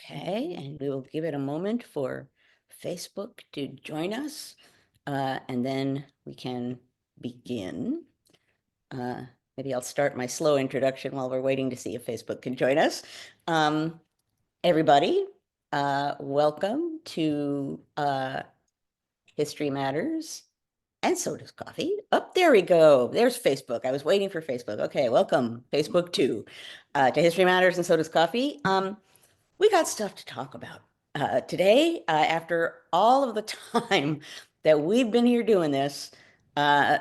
Okay, and we will give it a moment for Facebook to join us, and then we can begin. Uh, Maybe I'll start my slow introduction while we're waiting to see if Facebook can join us. Um, Everybody, welcome to History Matters, and so does coffee. Oh, there we go. There's Facebook. I was waiting for Facebook. Okay, welcome, Facebook too, to History Matters, and so does coffee. We got stuff to talk about today. After all of the time that we've been here doing this, uh,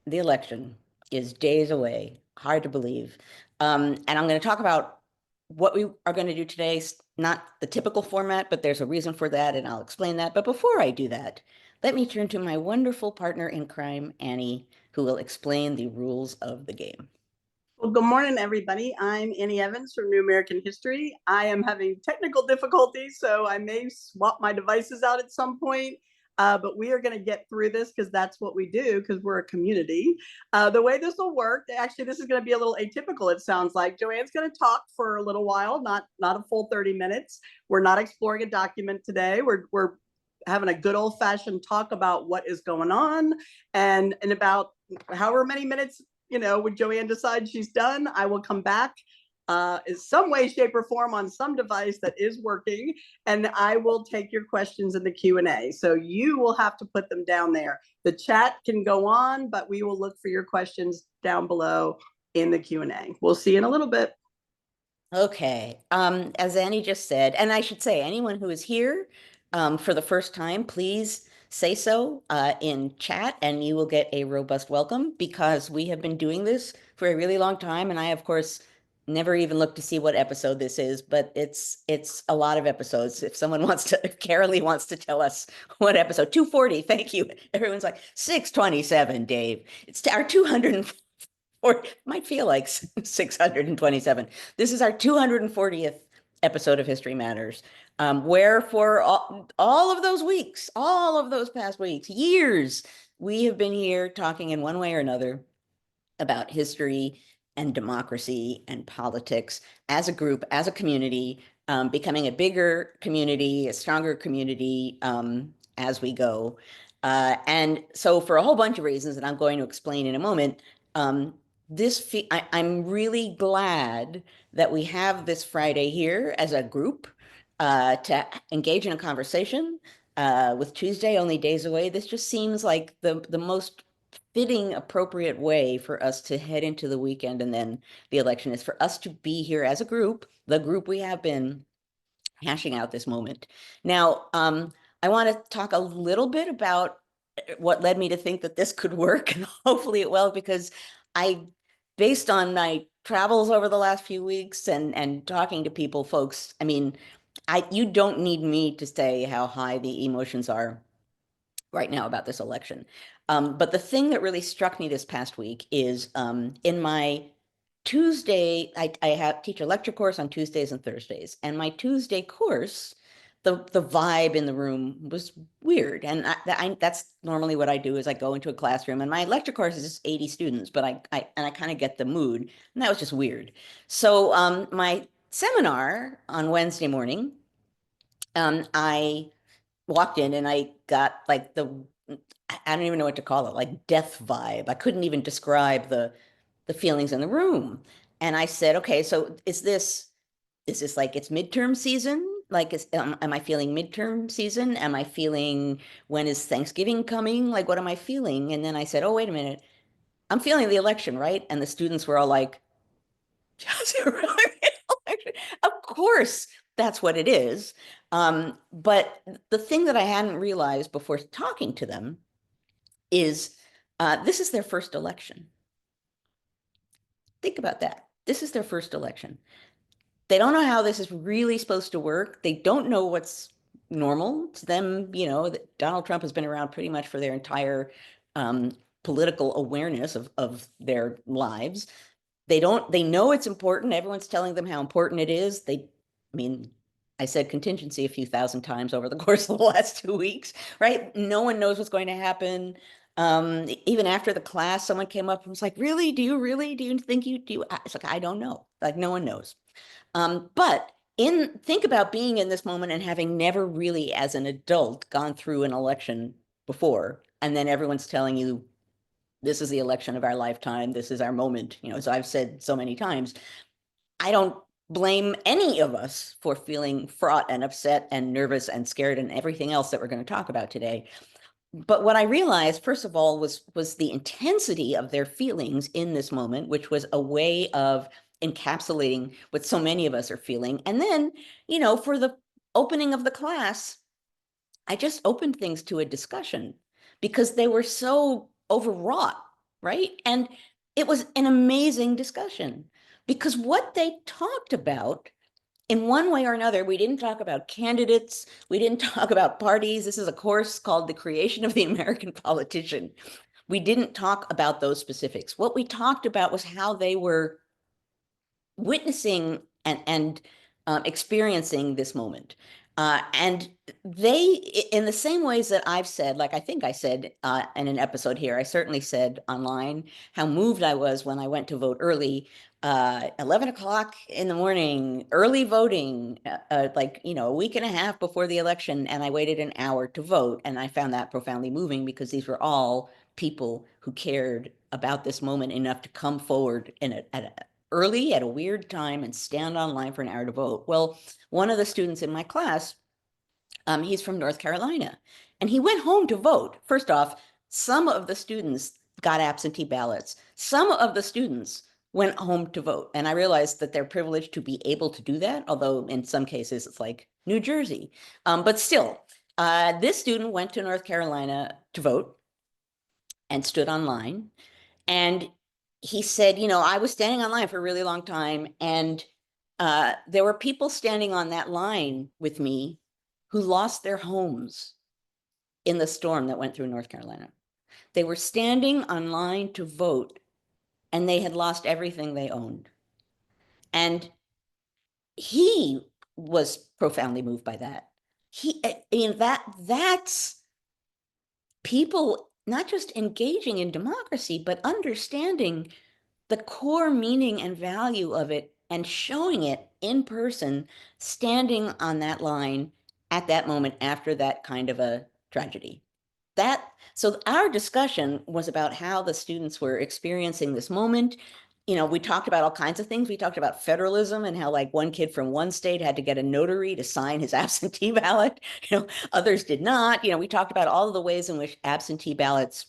the election is days away. Hard to believe. And I'm going to talk about what we are going to do today. Not the typical format, but there's a reason for that, and I'll explain that. But before I do that, let me turn to my wonderful partner in crime, Annie, who will explain the rules of the game. Well, good morning, everybody. I'm Annie Evans from New American History. I am having technical difficulties, so I may swap my devices out at some point. But we are going to get through this because that's what we do because we're a community. The way this will work, actually, this is going to be a little atypical, it sounds like. Joanne's going to talk for a little while, not a full 30 minutes. We're not exploring a document today. We're having a good old-fashioned talk about what is going on. And in about however many minutes when Joanne decides she's done, I will come back in some way, shape, or form on some device that is working, and I will take your questions in the Q&A. So you will have to put them down there. The chat can go on, but we will look for your questions down below in the Q&A. We'll see you in a little bit. Okay, as Annie just said, and I should say, anyone who is here for the first time, please say so in chat and you will get a robust welcome because we have been doing this for a really long time. And I, of course, never even looked to see what episode this is, but it's a lot of episodes. If someone wants to, if Carolee wants to tell us what episode, 240, thank you. Everyone's like, 627, Dave. It's our 200 or might feel like 627. This is our 240th episode of History Matters, where for all of those weeks, all of those past weeks, years, we have been here talking in one way or another about history and democracy and politics as a group, as a community, becoming a bigger community, a stronger community as we go. And so for a whole bunch of reasons that I'm going to explain in a moment, um, I'm really glad that we have this Friday here as a group to engage in a conversation. With Tuesday only days away, this just seems like the most fitting, appropriate way for us to head into the weekend and then the election is for us to be here as a group, the group we have been hashing out this moment. Now, I want to talk a little bit about what led me to think that this could work, and hopefully it will, because based on my travels over the last few weeks and talking to people, folks, I mean, you don't need me to say how high the emotions are right now about this election. But the thing that really struck me this past week is in my Tuesday, I teach a lecture course on Tuesdays and Thursdays, and my Tuesday course, the vibe in the room was weird, and that's normally what I do is I go into a classroom, and my lecture course is just 80 students, but I kind of get the mood, and that was just weird. So my seminar on Wednesday morning, I walked in and I got like I don't even know what to call it, like death vibe. I couldn't even describe the feelings in the room. And I said, okay, so is this like it's midterm season? Like, am I feeling midterm season? Am I feeling when is Thanksgiving coming? Like, what am I feeling? And then I said, oh, wait a minute. I'm feeling the election, right? And the students were all like, just of course, that's what it is. But the thing that I hadn't realized before talking to them is this is their first election. Think about that. This is their first election. They don't know how this is really supposed to work. They don't know what's normal to them. Donald Trump has been around pretty much for their entire um, political awareness of their lives. They know it's important. Everyone's telling them how important it is. I mean, I said contingency a few thousand times over the course of the last 2 weeks, right? No one knows what's going to happen. Even after the class, someone came up and was like, really? Do you think do you? It's like, I don't know. Like, no one knows. But think about being in this moment and having never really, as an adult, gone through an election before, and then everyone's telling you this is the election of our lifetime, this is our moment. As I've said so many times, I don't blame any of us for feeling fraught and upset and nervous and scared and everything else that we're going to talk about today. But what I realized, first of all, was the intensity of their feelings in this moment, which was a way of encapsulating what so many of us are feeling. And then, for the opening of the class, I just opened things to a discussion because they were so overwrought, right? And it was an amazing discussion because what they talked about, in one way or another, we didn't talk about candidates. We didn't talk about parties. This is a course called The Creation of the American Politician. We didn't talk about those specifics. What we talked about was how they were witnessing and experiencing this moment. And they, in the same ways that I've said, like I think I said in an episode here, I certainly said online how moved I was when I went to vote early, 11 o'clock in the morning, early voting, like, a week and a half before the election. And I waited an hour to vote. And I found that profoundly moving because these were all people who cared about this moment enough to come forward early at a weird time and stand online for an hour to vote. Well, one of the students in my class, he's from North Carolina, and he went home to vote. First off, some of the students got absentee ballots. Some of the students went home to vote. And I realized that they're privileged to be able to do that, although in some cases it's like New Jersey. But still, this student went to North Carolina to vote and stood online. And he said, I was standing online for a really long time, and there were people standing on that line with me who lost their homes in the storm that went through North Carolina. They were standing online to vote, and they had lost everything they owned. And he was profoundly moved by that. That's people not just engaging in democracy, but understanding the core meaning and value of it and showing it in person, standing on that line at that moment after that kind of a tragedy. So our discussion was about how the students were experiencing this moment. We talked about all kinds of things. We talked about federalism and how, like, one kid from one state had to get a notary to sign his absentee ballot. Others did not. We talked about all of the ways in which absentee ballots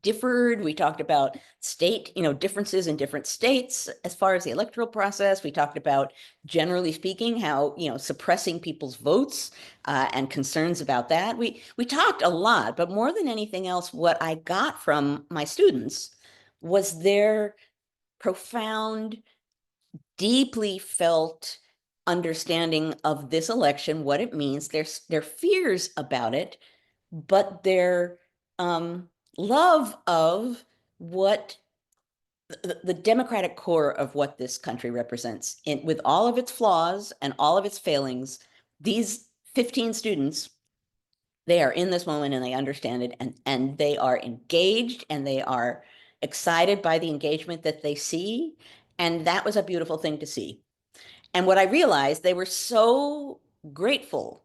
differed. We talked about state, differences in different states as far as the electoral process. We talked about, generally speaking, how, suppressing people's votes and concerns about that. We talked a lot, but more than anything else, what I got from my students was their profound, deeply felt understanding of this election, what it means, their fears about it, but their love of what the democratic core of what this country represents, with all of its flaws and all of its failings. These 15 students, they are in this moment and they understand it, and they are engaged and they are excited by the engagement that they see. And that was a beautiful thing to see. And what I realized, they were so grateful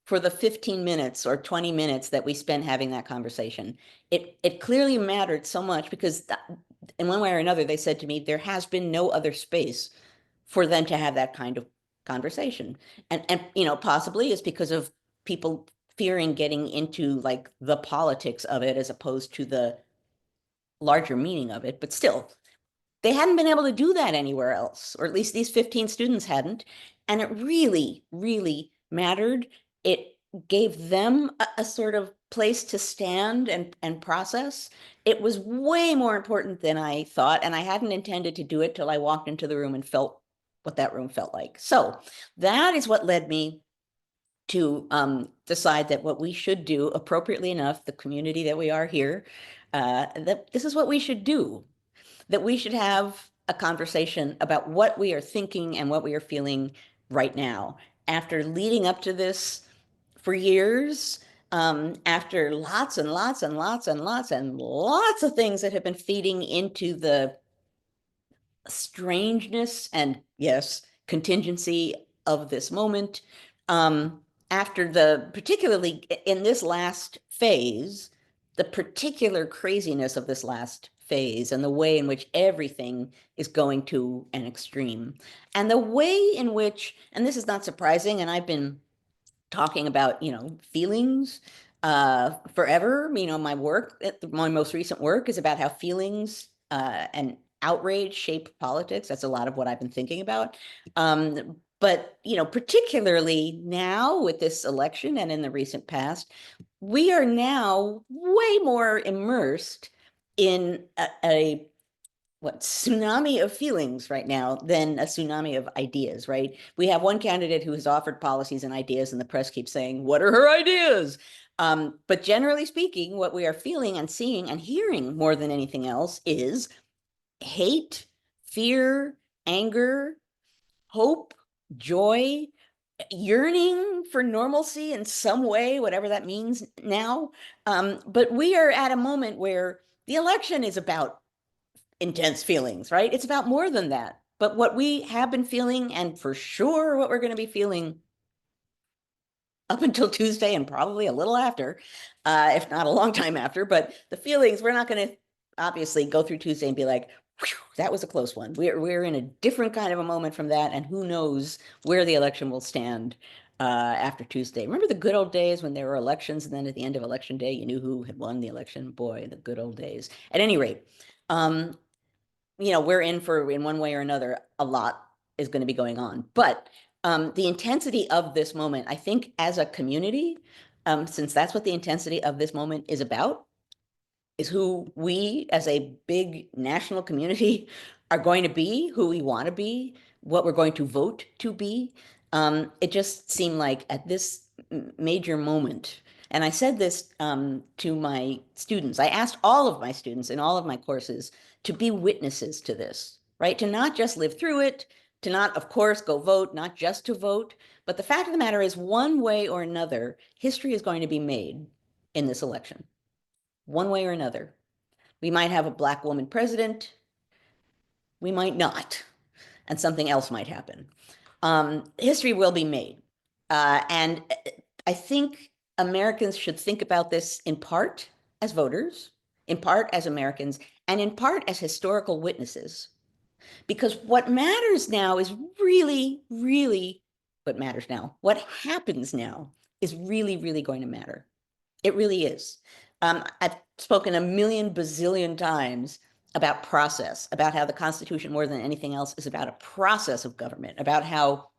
for the 15 minutes or 20 minutes that we spent having that conversation. It clearly mattered so much because in one way or another, they said to me, there has been no other space for them to have that kind of conversation. And possibly it's because of people fearing getting into, like, the politics of it as opposed to the larger meaning of it. But still, they hadn't been able to do that anywhere else, or at least these 15 students hadn't. And it really, really mattered. It gave them a sort of place to stand and process. It was way more important than I thought, and I hadn't intended to do it till I walked into the room and felt what that room felt like. So that is what led me to decide that what we should do, appropriately enough, the community that we are here, that this is what we should do, that we should have a conversation about what we are thinking and what we are feeling right now. After leading up to this for years, after lots and lots and lots and lots and lots of things that have been feeding into the strangeness and, yes, contingency of this moment. After particularly in this last phase, the particular craziness of this last phase and the way in which everything is going to an extreme. And the way in which, and this is not surprising, and I've been talking about, feelings forever. My work, my most recent work is about how feelings and outrage shape politics. That's a lot of what I've been thinking about. But, particularly now with this election and in the recent past, we are now way more immersed in a what tsunami of feelings right now than a tsunami of ideas, right? We have one candidate who has offered policies and ideas, and the press keeps saying, "What are her ideas?" But generally speaking, what we are feeling and seeing and hearing more than anything else is hate, fear, anger, hope, joy, yearning for normalcy in some way, whatever that means now. But we are at a moment where the election is about intense feelings, right? It's about more than that. But what we have been feeling, and for sure what we're going to be feeling up until Tuesday and probably a little after, if not a long time after, but the feelings, we're not going to obviously go through Tuesday and be like, that was a close one. We're in a different kind of a moment from that, and who knows where the election will stand after Tuesday. Remember the good old days when there were elections, and then at the end of election day, you knew who had won the election? Boy, the good old days. At any rate, um, we're in one way or another, a lot is going to be going on. But the intensity of this moment, I think as a community, since that's what the intensity of this moment is about, is who we as a big national community are going to be, who we want to be, what we're going to vote to be. It just seemed like at this major moment, and I said this to my students, I asked all of my students in all of my courses to be witnesses to this, right? To not just live through it, to not, of course, go vote, not just to vote. But the fact of the matter is, one way or another, history is going to be made in this election, one way or another. We might have a Black woman president. We might not. And something else might happen. History will be made. And I think Americans should think about this in part as voters, in part as Americans, and in part as historical witnesses. Because what matters now is really, really what matters now. What happens now is really, really going to matter. It really is. I've spoken a million bazillion times about process, about how the Constitution, more than anything else, is about a process of government, about how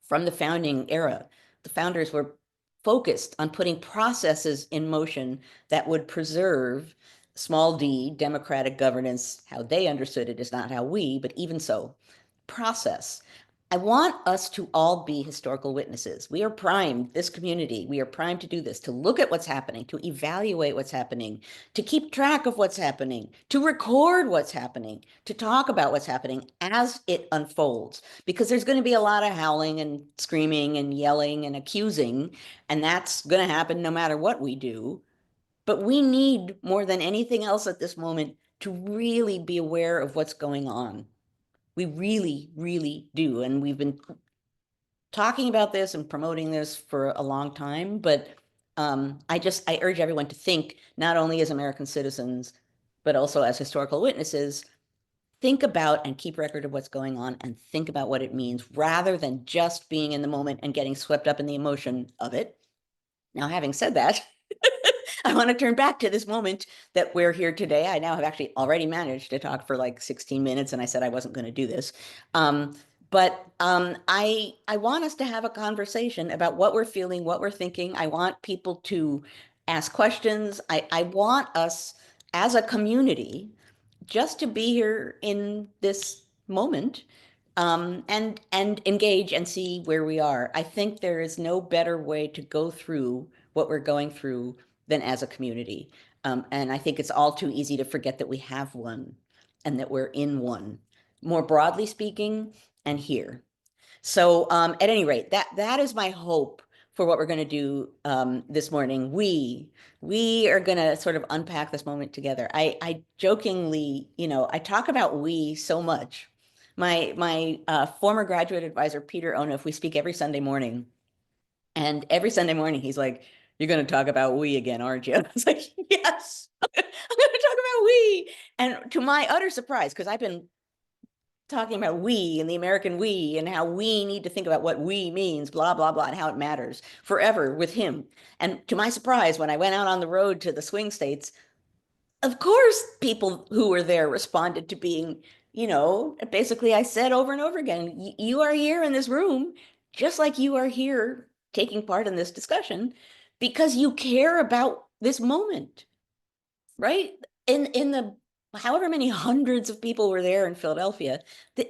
from the founding era, the founders were focused on putting processes in motion that would preserve small d democratic governance. How they understood it is not how we, but even so, process. I want us to all be historical witnesses. We are primed, this community, we are primed to do this, to look at what's happening, to evaluate what's happening, to keep track of what's happening, to record what's happening, to talk about what's happening as it unfolds. Because there's going to be a lot of howling and screaming and yelling and accusing, and that's going to happen no matter what we do. But we need, more than anything else at this moment, to really be aware of what's going on. We really, really do. And we've been talking about this and promoting this for a long time, but I urge everyone to think, not only as American citizens, but also as historical witnesses, think about and keep record of what's going on and think about what it means rather than just being in the moment and getting swept up in the emotion of it. Now, having said that, I want to turn back to this moment that we're here today. I now have actually already managed to talk for like 16 minutes, and I said I wasn't going to do this. But I want us to have a conversation about what we're feeling, what we're thinking. I want people to ask questions. I want us as a community just to be here in this moment, and engage and see where we are. I think there is no better way to go through what we're going through than as a community. And I think it's all too easy to forget that we have one and that we're in one, more broadly speaking, and here. So at any rate, that is my hope for what we're going to do this morning. We are going to sort of unpack this moment together. I jokingly, I talk about we so much, My former graduate advisor, Peter Onuf, we speak every Sunday morning. And every Sunday morning, he's like, "You're going to talk about we again, aren't you?" It's like, "Yes, I'm going to talk about we." And to my utter surprise, because I've been talking about we and the American we and how we need to think about what we means, blah, blah, blah, and how it matters forever with him. And to my surprise, when I went out on the road to the swing states, of course, people who were there responded to being, basically I said over and over again, you are here in this room, just like you are here taking part in this discussion because you care about this moment, right? In the however many hundreds of people were there in Philadelphia,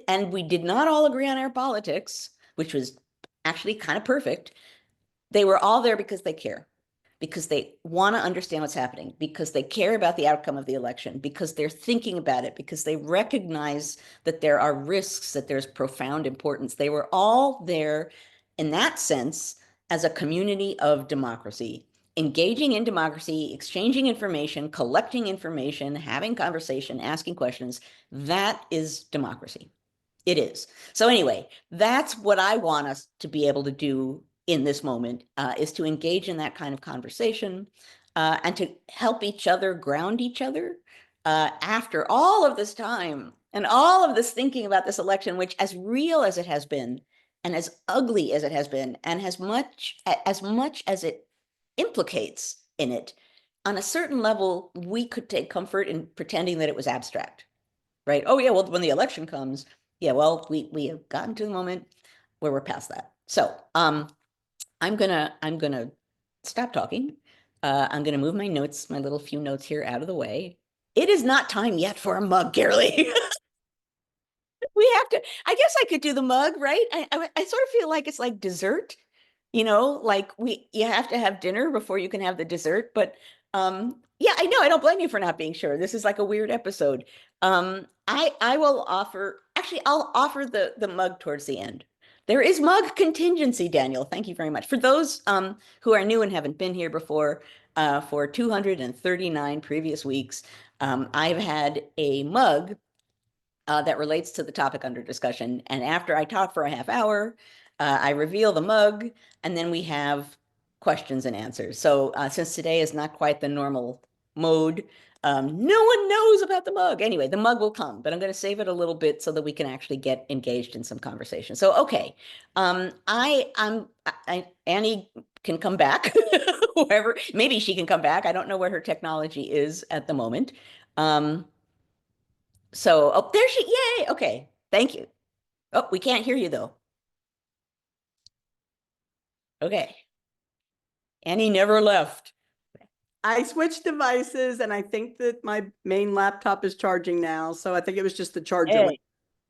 and we did not all agree on our politics, which was actually kind of perfect. They were all there because they care, because they want to understand what's happening, because they care about the outcome of the election, because they're thinking about it, because they recognize that there are risks, that there's profound importance. They were all there in that sense as a community of democracy, engaging in democracy, exchanging information, having conversation, asking questions. That is democracy. It is. So anyway, that's what I want us to be able to do in this moment, is to engage in that kind of conversation, and to help each other ground each other after all of this time and all of this thinking about this election, which as real as it has been and as ugly as it has been and as much as it implicates in it, on a certain level, we could take comfort in pretending that it was abstract, right? Oh yeah, well, when the election comes, yeah, well, we have gotten to the moment where we're past that. So, I'm gonna stop talking. I'm gonna move my notes, my little few notes here out of the way. It is not time yet for a mug, Carolee. We have to, I guess I could do the mug, right? I sort of feel like it's like dessert, like you have to have dinner before you can have the dessert. But yeah, I know, I don't blame you for not being sure. This is like a weird episode. I will offer, actually, I'll offer the mug towards the end. There is mug contingency, Daniel. Thank you very much. For those who are new and haven't been here before, for 239 previous weeks, I've had a mug that relates to the topic under discussion. And after I talk for a half hour, I reveal the mug, and then we have questions and answers. So since today is not quite the normal mode, no one knows about the mug. Anyway, the mug will come, but I'm going to save it a little bit so that we can actually get engaged in some conversation. So, okay, Annie can come back, whoever, maybe she can come back. I don't know where her technology is at the moment. Um, so, oh, there she, yay. Okay. Thank you. Oh, we can't hear you though. Okay. Annie never left. I switched devices and I think that my main laptop is charging now. So I think it was just the charger. Hey.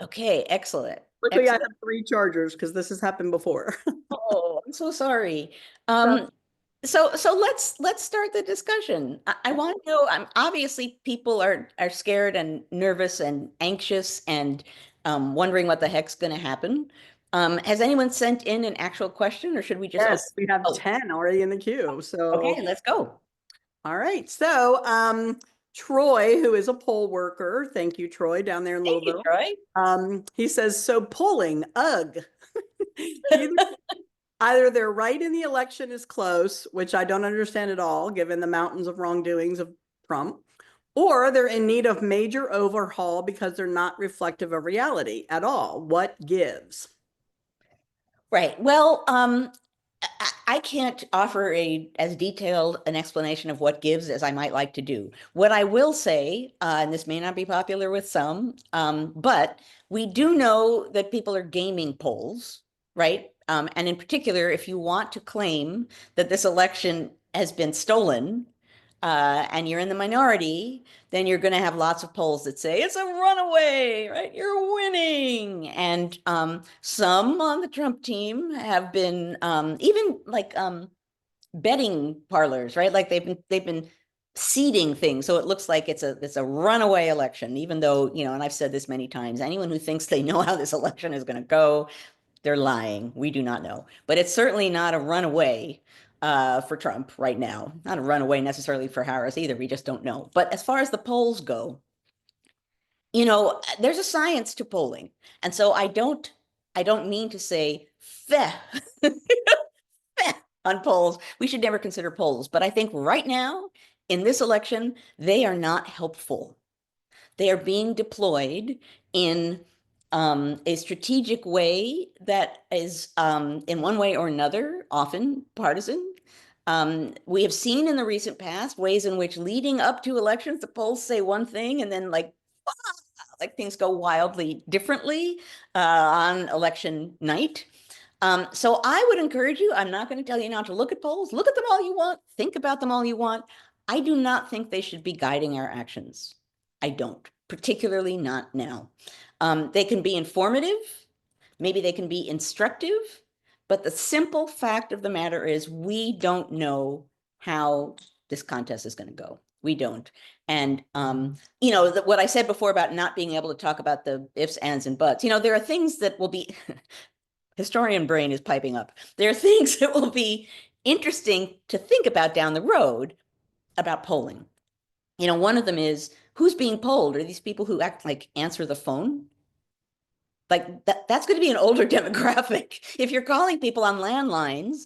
Okay. Excellent. Luckily, I have Excellent. 3 chargers because this has happened before. Oh, I'm so sorry. So, Um, so let's start the discussion. I want to know, obviously people are scared and nervous and anxious and wondering what the heck's going to happen. Has anyone sent in an actual question, or should we just yes, we have oh, 10 already in the queue. So, okay, let's go. all right. So, Troy, who is a poll worker, thank you, Troy, down there in Thank you, Louisville. Troy. He says, so polling, ugh. Either, either they're right and the election is close, which I don't understand at all, given the mountains of wrongdoings of Trump, or they're in need of major overhaul because they're not reflective of reality at all. What gives? Right. Well, I can't offer a as detailed an explanation of what gives as I might like to do. What I will say, and this may not be popular with some, but we do know that people are gaming polls, right? And in particular, if you want to claim that this election has been stolen, and you're in the minority, then you're going to have lots of polls that say it's a runaway, right? You're winning. And some on the Trump team have been even like betting parlors, right? Like they've been seeding things, so it looks like it's a runaway election, even though, and I've said this many times, anyone who thinks they know how this election is going to go, they're lying. We do not know. But it's certainly not a runaway for Trump right now. Not a runaway necessarily for Harris either. We just don't know. But as far as the polls go, there's a science to polling. And so I don't mean to say feh, feh on polls. We should never consider polls. But I think right now in this election, they are not helpful. They are being deployed in a strategic way that is, in one way or another, often partisan. We have seen in the recent past ways in which leading up to elections, the polls say one thing and then like things go wildly differently on election night. So I would encourage you, I'm not going to tell you not to look at polls. Look at them all you want. Think about them all you want. I do not think they should be guiding our actions. I don't, particularly not now. They can be informative. Maybe they can be instructive. But the simple fact of the matter is we don't know how this contest is going to go. We don't. And, what I said before about not being able to talk about the ifs, ands, and buts, there are things that will be, historian brain is piping up. There are things that will be interesting to think about down the road about polling. One of them is who's being polled? Are these people who act like answer the phone? Like that's going to be an older demographic. If you're calling people on landlines,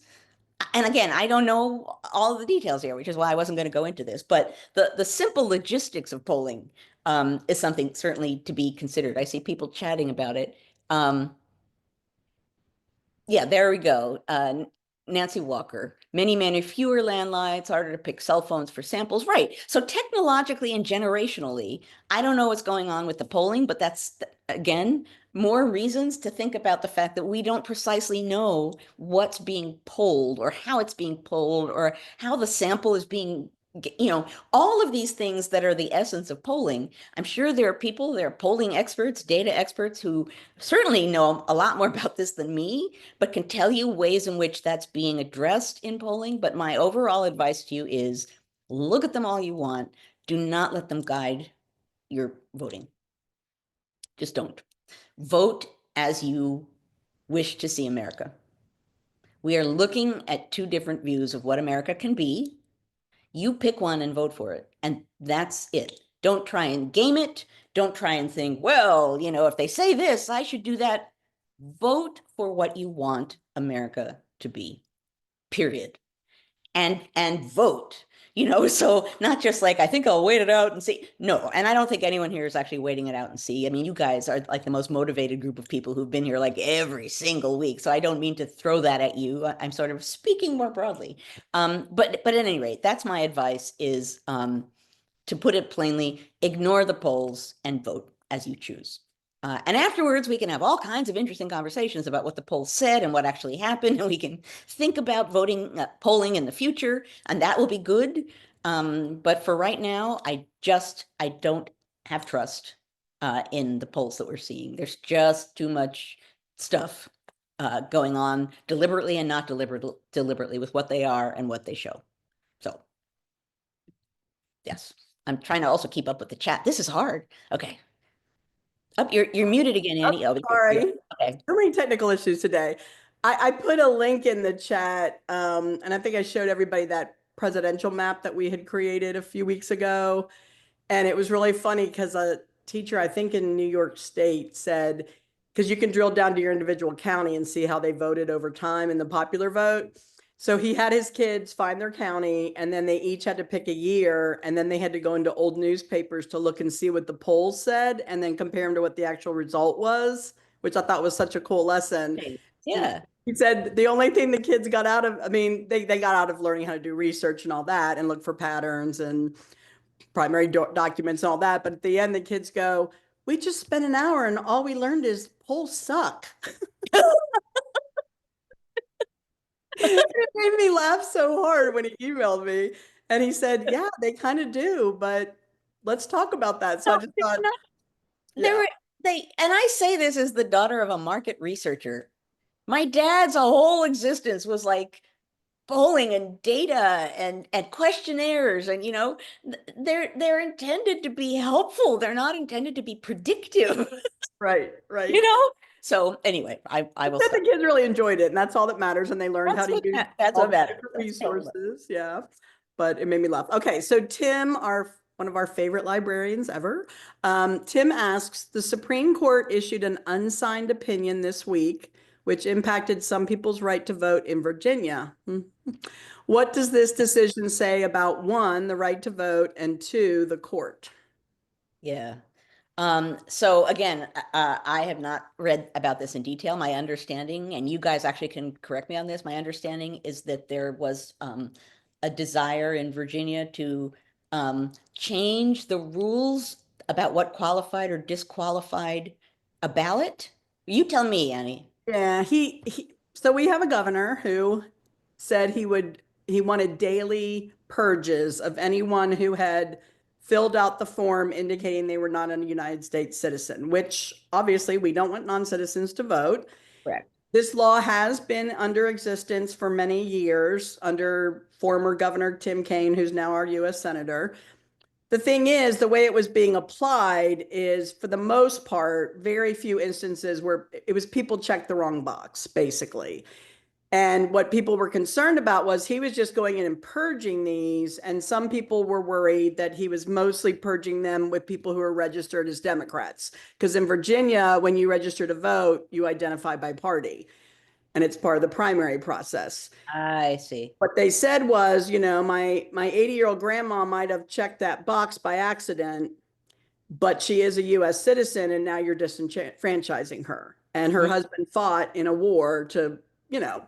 and again, I don't know all of the details here, which is why I wasn't going to go into this, but the simple logistics of polling is something certainly to be considered. I see people chatting about it. Yeah, there we go. Nancy Walker. Many, many fewer landlines, harder to pick cell phones for samples. Right. So technologically and generationally, I don't know what's going on with the polling, but that's, again, more reasons to think about the fact that we don't precisely know what's being polled or how it's being polled or how the sample is being, all of these things that are the essence of polling. I'm sure there are polling experts, data experts who certainly know a lot more about this than me, but can tell you ways in which that's being addressed in polling. But my overall advice to you is look at them all you want. Do not let them guide your voting. Just don't. Vote as you wish to see America. We are looking at two different views of what America can be. You pick one and vote for it. And that's it. Don't try and game it. Don't try and think, well, if they say this, I should do that. Vote for what you want America to be, period. And vote, so not just like, I think I'll wait it out and see. No, and I don't think anyone here is actually waiting it out and see. I mean, you guys are like the most motivated group of people who've been here like every single week. So I don't mean to throw that at you. I'm sort of speaking more broadly. But at any rate, that's my advice is to put it plainly, ignore the polls and vote as you choose. And afterwards, we can have all kinds of interesting conversations about what the polls said and what actually happened. And we can think about polling in the future, and that will be good. But for right now, I don't have trust in the polls that we're seeing. There's just too much stuff going on deliberately and not deliberately with what they are and what they show. So, yes. I'm trying to also keep up with the chat. This is hard. Okay. Up, you're muted again, Oh, Annie. Oh, sorry. okay. So many technical issues today. I put a link in the chat, and I think I showed everybody that presidential map that we had created a few weeks ago. And it was really funny because a teacher, I think in New York State, said, because you can drill down to your individual county and see how they voted over time in the popular vote. So he had his kids find their county, and then they each had to pick a year, and then they had to go into old newspapers to look and see what the polls said, and then compare them to what the actual result was, which I thought was such a cool lesson. Yeah. He said the only thing the kids got out of, I mean, they got out of learning how to do research and all that and look for patterns and primary documents and all that. But at the end, the kids go, we just spent an hour and all we learned is polls suck. It made me laugh so hard when he emailed me. And he said, yeah, they kind of do, but let's talk about that. So I No, just they're thought, not. yeah, And I say this as the daughter of a market researcher. My dad's whole existence was like polling and data and questionnaires, and they're intended to be helpful. They're not intended to be predictive. right, you right. know? So anyway, I will But stop. the kids really enjoyed it, and that's all that matters. And they learned how to use That's all what the matters. different That's all. resources. Yeah, but it made me laugh. Okay, so Tim, our one of our favorite librarians ever. Tim asks, the Supreme Court issued an unsigned opinion this week, which impacted some people's right to vote in Virginia. What does this decision say about one, the right to vote, and two, the court? Yeah. So again, I have not read about this in detail. My understanding, and you guys actually can correct me on this, my understanding is that there was a desire in Virginia to change the rules about what qualified or disqualified a ballot. You tell me, Annie. Yeah, so we have a governor who said he wanted daily purges of anyone who had filled out the form indicating they were not a United States citizen, which obviously we don't want non-citizens to vote. Correct. This law has been under existence for many years under former Governor Tim Kaine, who's now our US Senator. The thing is, the way it was being applied is, for the most part, very few instances where it was people checked the wrong box, basically. And what people were concerned about was he was just going in and purging these. And some people were worried that he was mostly purging them with people who are registered as Democrats. Because in Virginia, when you register to vote, you identify by party, and it's part of the primary process. I see. What they said was, my 80-year-old grandma might have checked that box by accident, but she is a US citizen and now you're disenfranchising her. And her husband fought in a war to,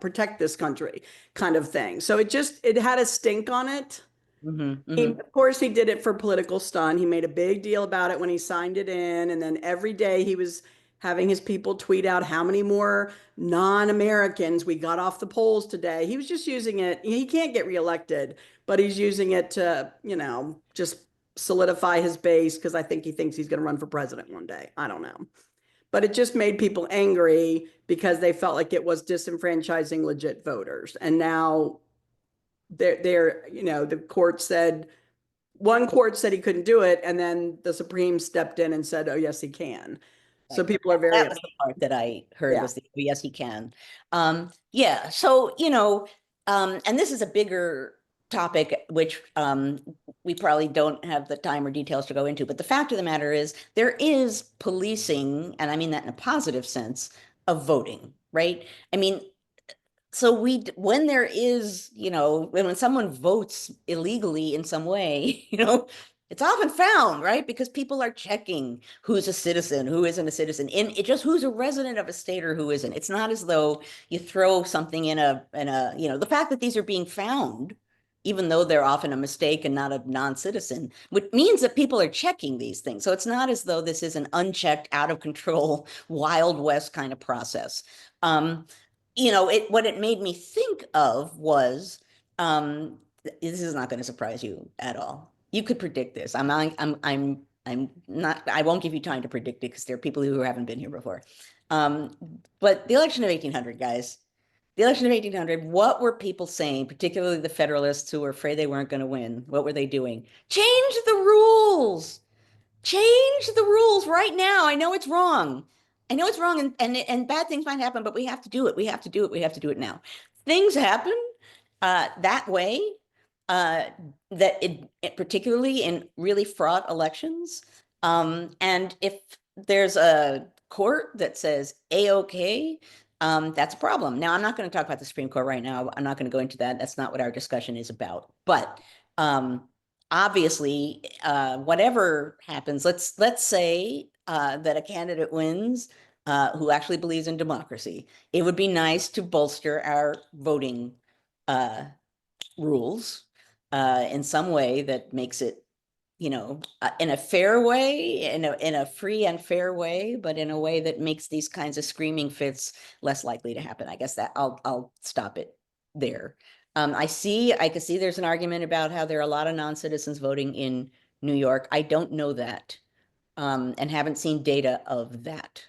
protect this country, kind of thing. So it had a stink on it. Mm-hmm, mm-hmm. Of course, he did it for political stunt. He made a big deal about it when he signed it in. And then every day he was having his people tweet out how many more non-Americans we got off the polls today. He was just using it. He can't get reelected, but he's using it to, just solidify his base because I think he thinks he's going to run for president one day. I don't know. But it just made people angry because they felt like it was disenfranchising legit voters. And now the court said, one court said he couldn't do it, and then the Supreme stepped in and said, oh, yes, he can. So Right. people are very That was upset. the part that I heard Yeah. was the, yes, he can. Yeah. So, and this is a bigger topic, which we probably don't have the time or details to go into. But the fact of the matter is, there is policing, and I mean that in a positive sense, of voting, right? I mean, so when there is, when someone votes illegally in some way, it's often found, right? Because people are checking who's a citizen, who isn't a citizen, and it just who's a resident of a state or who isn't. It's not as though you throw something in a, the fact that these are being found, even though they're often a mistake and not a non-citizen, which means that people are checking these things. So it's not as though this is an unchecked, out of control, Wild West kind of process. Um, what it made me think of was, this is not going to surprise you at all. You could predict this. I'm not, I won't give you time to predict it because there are people who haven't been here before. But the election of 1800, guys, the election of 1800, what were people saying, particularly the Federalists who were afraid they weren't going to win? What were they doing? Change the rules. Change the rules right now. I know it's wrong. I know it's wrong, and bad things might happen, but we have to do it. We have to do it. We have to do it now. Things happen that way, uh, that particularly in really fraught elections. And if there's a court that says A-OK, that's a problem. Now, I'm not going to talk about the Supreme Court right now. I'm not going to go into that. That's not what our discussion is about. But obviously, whatever happens, let's say that a candidate wins who actually believes in democracy. It would be nice to bolster our voting uh, rules in some way that makes it, in a fair way, in a free and fair way, but in a way that makes these kinds of screaming fits less likely to happen. I guess that I'll stop it there. I could see there's an argument about how there are a lot of non-citizens voting in New York. I don't know that, and haven't seen data of that.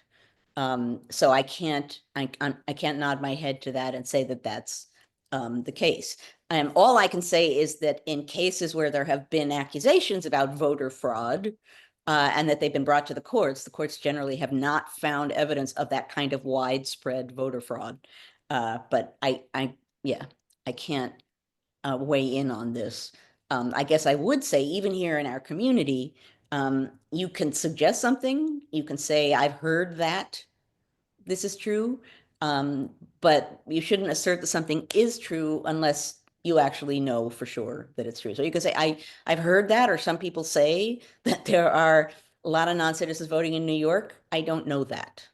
So I can't nod my head to that and say that that's the case. All I can say is that in cases where there have been accusations about voter fraud, and that they've been brought to the courts generally have not found evidence of that kind of widespread voter fraud. But yeah, I can't weigh in on this. I guess I would say, even here in our community, you can suggest something. You can say, I've heard that this is true. Um, but you shouldn't assert that something is true unless you actually know for sure that it's true. So you can say, I've heard that, or some people say that there are a lot of non-citizens voting in New York. I don't know that.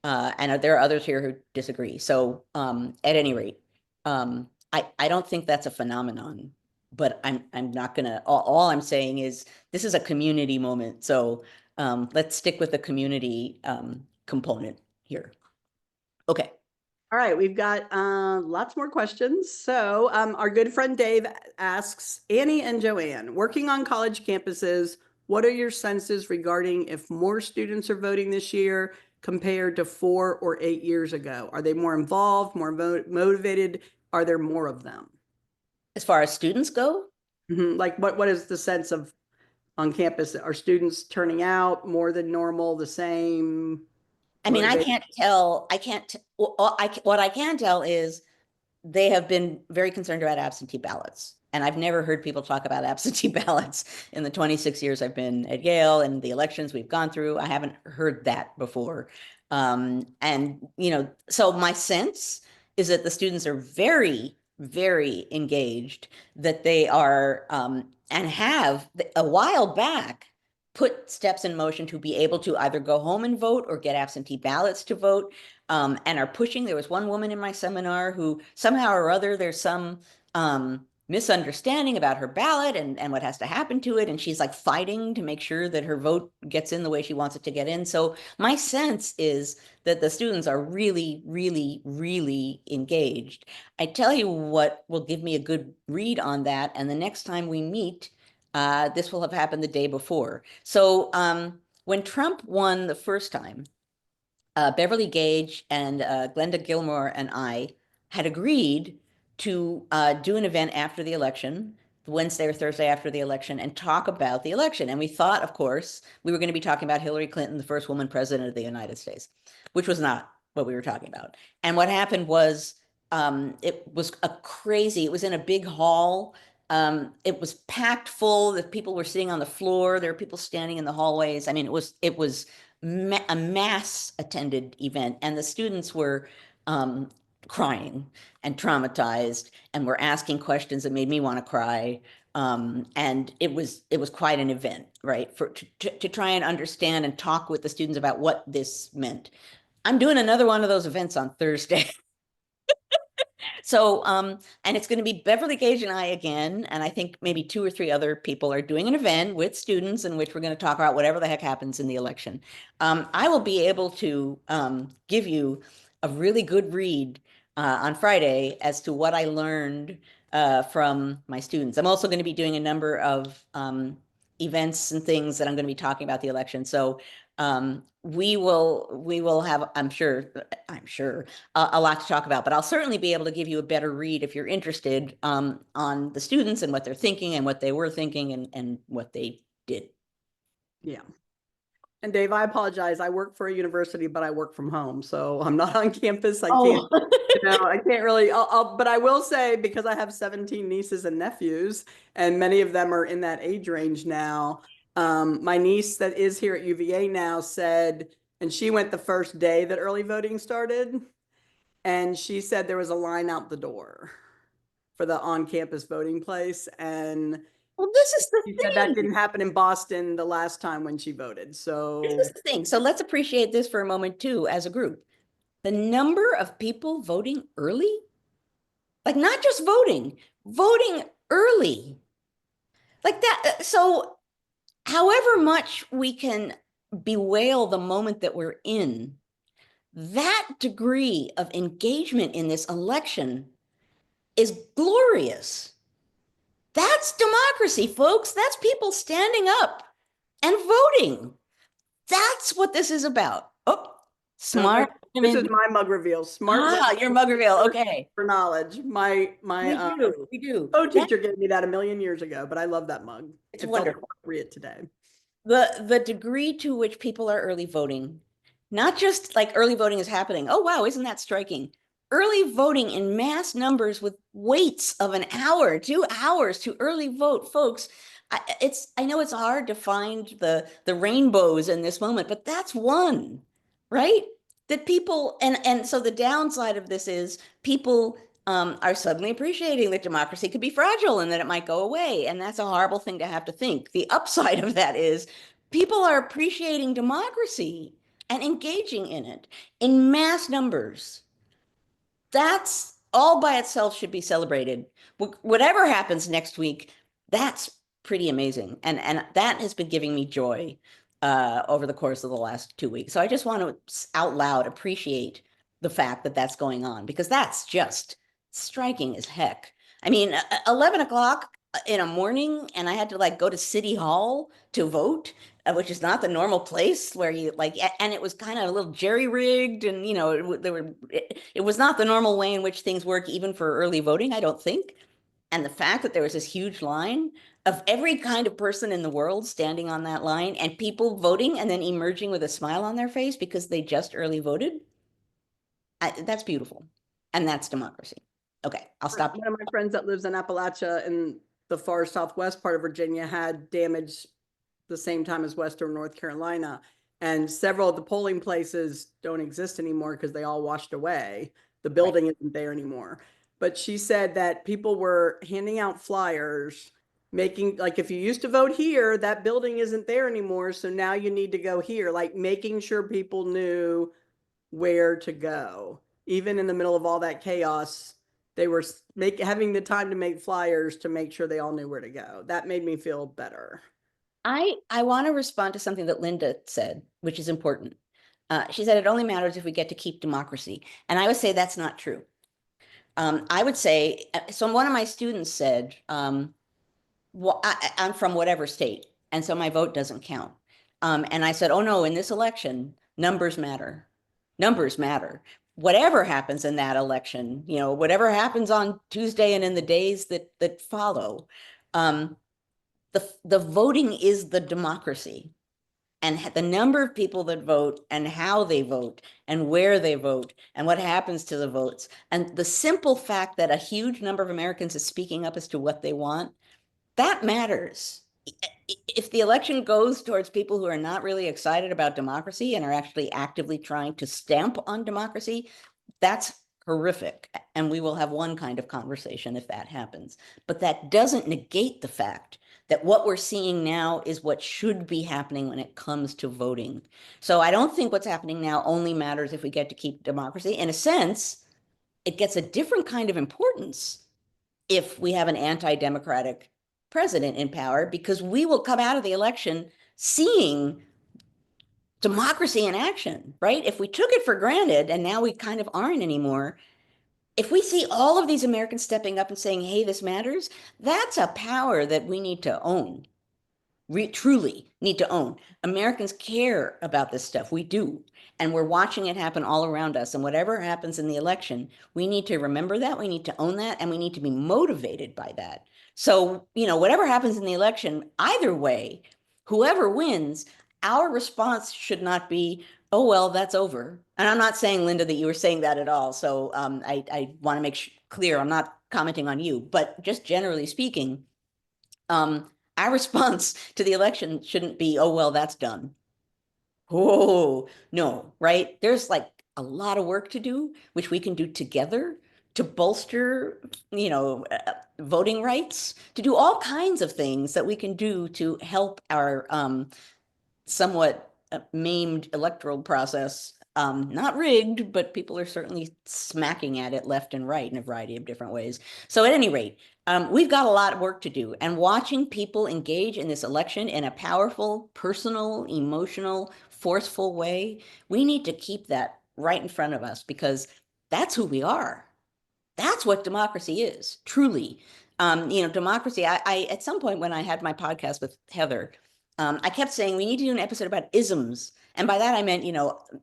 And there are others here who disagree. So at any rate, I don't think that's a phenomenon, but I'm not gonna, all I'm saying is this is a community moment. So let's stick with the community component here. Okay. All right, we've got lots more questions. So, our good friend Dave asks Annie and Joanne, working on college campuses, what are your senses regarding if more students are voting this year compared to 4 or 8 years ago? Are they more involved, more motivated? Are there more of them? As far as students go, Like, what is the sense of on campus? Are students turning out more than normal, the same, I mean, I motivated? can't tell, I can't, well, what I can tell is they have been very concerned about absentee ballots. And I've never heard people talk about absentee ballots in the 26 years I've been at Yale and the elections we've gone through. I haven't heard that before. And, so my sense is that the students are very, very engaged, that they are, and have a while back put steps in motion to be able to either go home and vote or get absentee ballots to vote, and are pushing. There was one woman in my seminar who somehow or other there's some misunderstanding about her ballot and what has to happen to it. And she's like fighting to make sure that her vote gets in the way she wants it to get in. So my sense is that the students are really, really, really engaged. I tell you what will give me a good read on that. And the next time we meet, this will have happened the day before. So when Trump won the first time, Beverly Gage and Glenda Gilmore and I had agreed to do an event after the election, Wednesday or Thursday after the election, and talk about the election. And we thought, of course, we were going to be talking about Hillary Clinton, the first woman president of the United States, which was not what we were talking about. And what happened was it was it was in a big hall. It was packed full. The people were sitting on the floor. There were people standing in the hallways. I mean, it was a mass attended event, and the students were crying and traumatized and were asking questions that made me want to cry. And it was quite an event, right? To try and understand and talk with the students about what this meant. I'm doing another one of those events on Thursday. So, and it's going to be Beverly Gage and I again, and I think maybe two or three other people are doing an event with students in which we're going to talk about whatever the heck happens in the election. I will be able to give you a really good read on Friday as to what I learned from my students. I'm also going to be doing a number of events and things that I'm going to be talking about the election. So we will have, I'm sure a lot to talk about, but I'll certainly be able to give you a better read if you're interested on the students and what they're thinking and what they were thinking and what they did. Yeah. And Dave, I apologize. I work for a university, but I work from home, so I'm not on campus. I can't, Oh, I can't really. But I will say, because I have 17 nieces and nephews, and many of them are in that age range now. My niece that is here at UVA now said, and she went the first day that early voting started, and she said there was a line out the door for the on-campus voting place, and well, this is the she said that thing. didn't happen in Boston the last time when she voted. This So is the thing. So let's appreciate this for a moment too, as a group. The number of people voting early, like not just voting, voting early, like that. So however much we can bewail the moment that we're in, that degree of engagement in this election is glorious. That's democracy, folks. That's people standing up and voting. That's what this is about. Oh, smart this women. is my mug reveal. Smart women Ah, your Muggerville. Okay. for knowledge. My We do. We do. That, co-teacher gave me that a million years ago, but I love that mug. it's It felt wonderful. appropriate today. The degree to which people are early voting, not just like early voting is happening. Oh, wow, isn't that striking? early voting in mass numbers with waits of an hour, 2 hours to early vote, folks. I know it's hard to find the rainbows in this moment, but that's one, right? That people and so the downside of this is people are suddenly appreciating that democracy could be fragile and that it might go away, and that's a horrible thing to have to think. The upside of that is people are appreciating democracy and engaging in it in mass numbers. That's all by itself should be celebrated. Whatever happens next week, that's pretty amazing. And that has been giving me joy over the course of the last 2 weeks. So I just want to out loud appreciate the fact that that's going on because that's just striking as heck. I mean, 11 o'clock in a morning, and I had to like go to City Hall to vote, which is not the normal place where you like, and it was kind of a little jerry-rigged, and it was not the normal way in which things work, even for early voting, I don't think. And the fact that there was this huge line of every kind of person in the world standing on that line and people voting and then emerging with a smile on their face because they just early voted, that's beautiful. And that's democracy. Okay, I'll stop. One of my friends that lives in Appalachia in the far southwest part of Virginia had damage the same time as Western North Carolina. And several of the polling places don't exist anymore because they all washed away. The Right. building isn't there anymore. But she said that people were handing out flyers, making like if you used to vote here, that building isn't there anymore. So now you need to go here, like making sure people knew where to go. Even in the middle of all that chaos, they were having the time to make flyers to make sure they all knew where to go. That made me feel better. I want to respond to something that Linda said, which is important. She said it only matters if we get to keep democracy. And I would say that's not true. I would say, so one of my students said, well, I'm from whatever state, and so my vote doesn't count. And I said, oh no, in this election, numbers matter. Numbers matter. Whatever happens in that election, whatever happens on Tuesday and in the days that follow, um, the voting is the democracy. And the number of people that vote and how they vote and where they vote and what happens to the votes. And the simple fact that a huge number of Americans is speaking up as to what they want, that matters. If the election goes towards people who are not really excited about democracy and are actually actively trying to stamp on democracy, that's horrific. And we will have one kind of conversation if that happens. But that doesn't negate the fact that what we're seeing now is what should be happening when it comes to voting. So I don't think what's happening now only matters if we get to keep democracy. In a sense, it gets a different kind of importance if we have an anti-democratic president in power, because we will come out of the election seeing democracy in action, right? If we took it for granted and now we kind of aren't anymore, if we see all of these Americans stepping up and saying, hey, this matters, that's a power that we need to own. We truly need to own. Americans care about this stuff. We do. And we're watching it happen all around us. And whatever happens in the election, we need to remember that. We need to own that. And we need to be motivated by that. So, whatever happens in the election, either way, whoever wins, our response should not be, oh, well, that's over. And I'm not saying, Linda, that you were saying that at all. So I want to make clear I'm not commenting on you. But just generally speaking, our response to the election shouldn't be, oh, well, that's done. Oh, no, right? There's like a lot of work to do, which we can do together to bolster, voting rights, to do all kinds of things that we can do to help our somewhat maimed electoral process. Not rigged, but people are certainly smacking at it left and right in a variety of different ways. So at any rate, we've got a lot of work to do. And watching people engage in this election in a powerful, personal, emotional, forceful way, we need to keep that right in front of us because that's who we are. That's what democracy is, truly. Democracy. I at some point when I had my podcast with Heather, I kept saying we need to do an episode about isms. And by that I meant,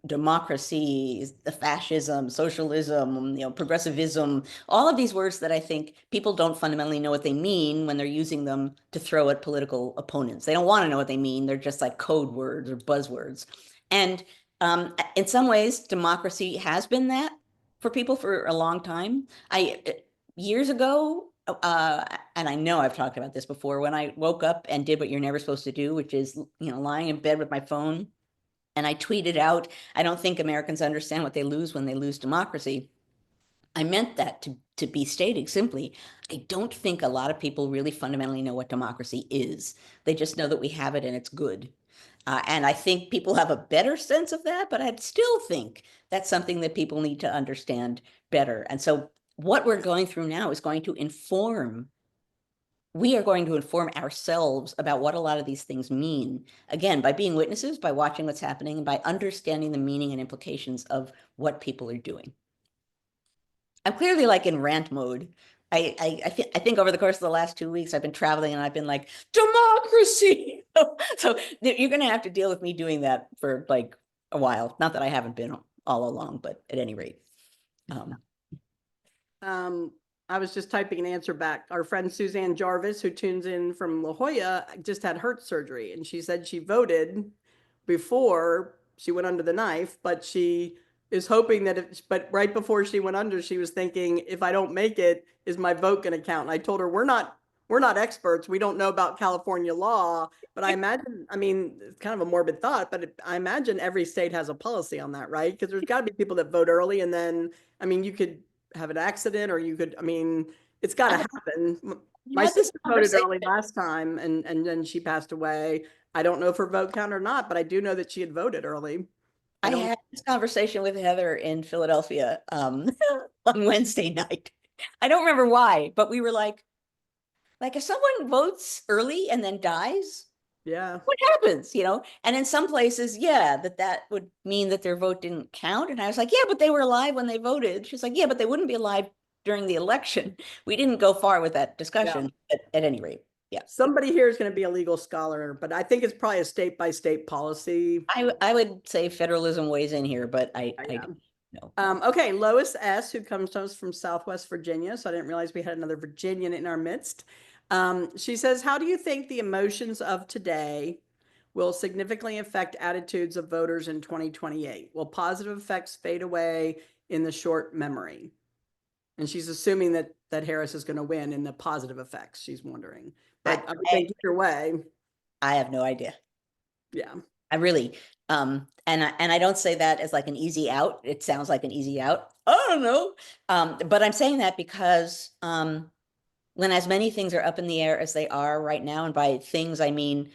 democracy, the fascism, socialism, progressivism, all of these words that I think people don't fundamentally know what they mean when they're using them to throw at political opponents. They don't want to know what they mean. They're just like code words or buzzwords. And in some ways, democracy has been that. for people for a long time. Years ago, and I know I've talked about this before, when I woke up and did what you're never supposed to do, which is, lying in bed with my phone, and I tweeted out, I don't think Americans understand what they lose when they lose democracy. I meant that to be stating simply, I don't think a lot of people really fundamentally know what democracy is. They just know that we have it and it's good. And I think people have a better sense of that, but I still think that's something that people need to understand better. And so what we're going through now is going to inform, we are going to inform ourselves about what a lot of these things mean. Again, by being witnesses, by watching what's happening, and by understanding the meaning and implications of what people are doing. I'm clearly like in rant mode. I think over the course of the last 2 weeks, I've been traveling and I've been like, democracy. So you're going to have to deal with me doing that for like a while. Not that I haven't been all along, but at any rate. Um, Um, I was just typing an answer back. Our friend Suzanne Jarvis, who tunes in from La Jolla, just had heart surgery, and she said she voted before she went under the knife, but she is hoping that but right before she went under, she was thinking, if I don't make it, is my vote going to count? And I told her, we're not experts. We don't know about California law, but I imagine, I mean, it's kind of a morbid thought, but I imagine every state has a policy on that, right? Because there's got to be people that vote early, and then, I mean, you could have an accident, or you could, I mean, it's got to I happen. My had this sister voted conversation. early last time, and then she passed away. I don't know if her vote counted or not, but I do know that she had voted early. I I don't. had this conversation with Heather in Philadelphia on Wednesday night. I don't remember why, but we were like if someone votes early and then dies, Yeah, what happens, And in some places, yeah, that would mean that their vote didn't count. And I was like, yeah, but they were alive when they voted. She's like, yeah, but they wouldn't be alive during the election. We didn't go far with that yeah. discussion at any rate. Yeah. Somebody here is going to be a legal scholar, but I think it's probably a state by state policy. I would say federalism weighs in here, but I Yeah. don't know. Okay, Lois S., who comes to us from Southwest Virginia, so I didn't realize we had another Virginian in our midst. She says, how do you think the emotions of today will significantly affect attitudes of voters in 2028? Will positive effects fade away in the short memory? And she's assuming that Harris is going to win in the positive effects, she's wondering. I, But I would I think either way, I have no idea. yeah. I really and I don't say that as like an easy out. It sounds like an easy out. I don't know. But I'm saying that because when as many things are up in the air as they are right now, and by things I mean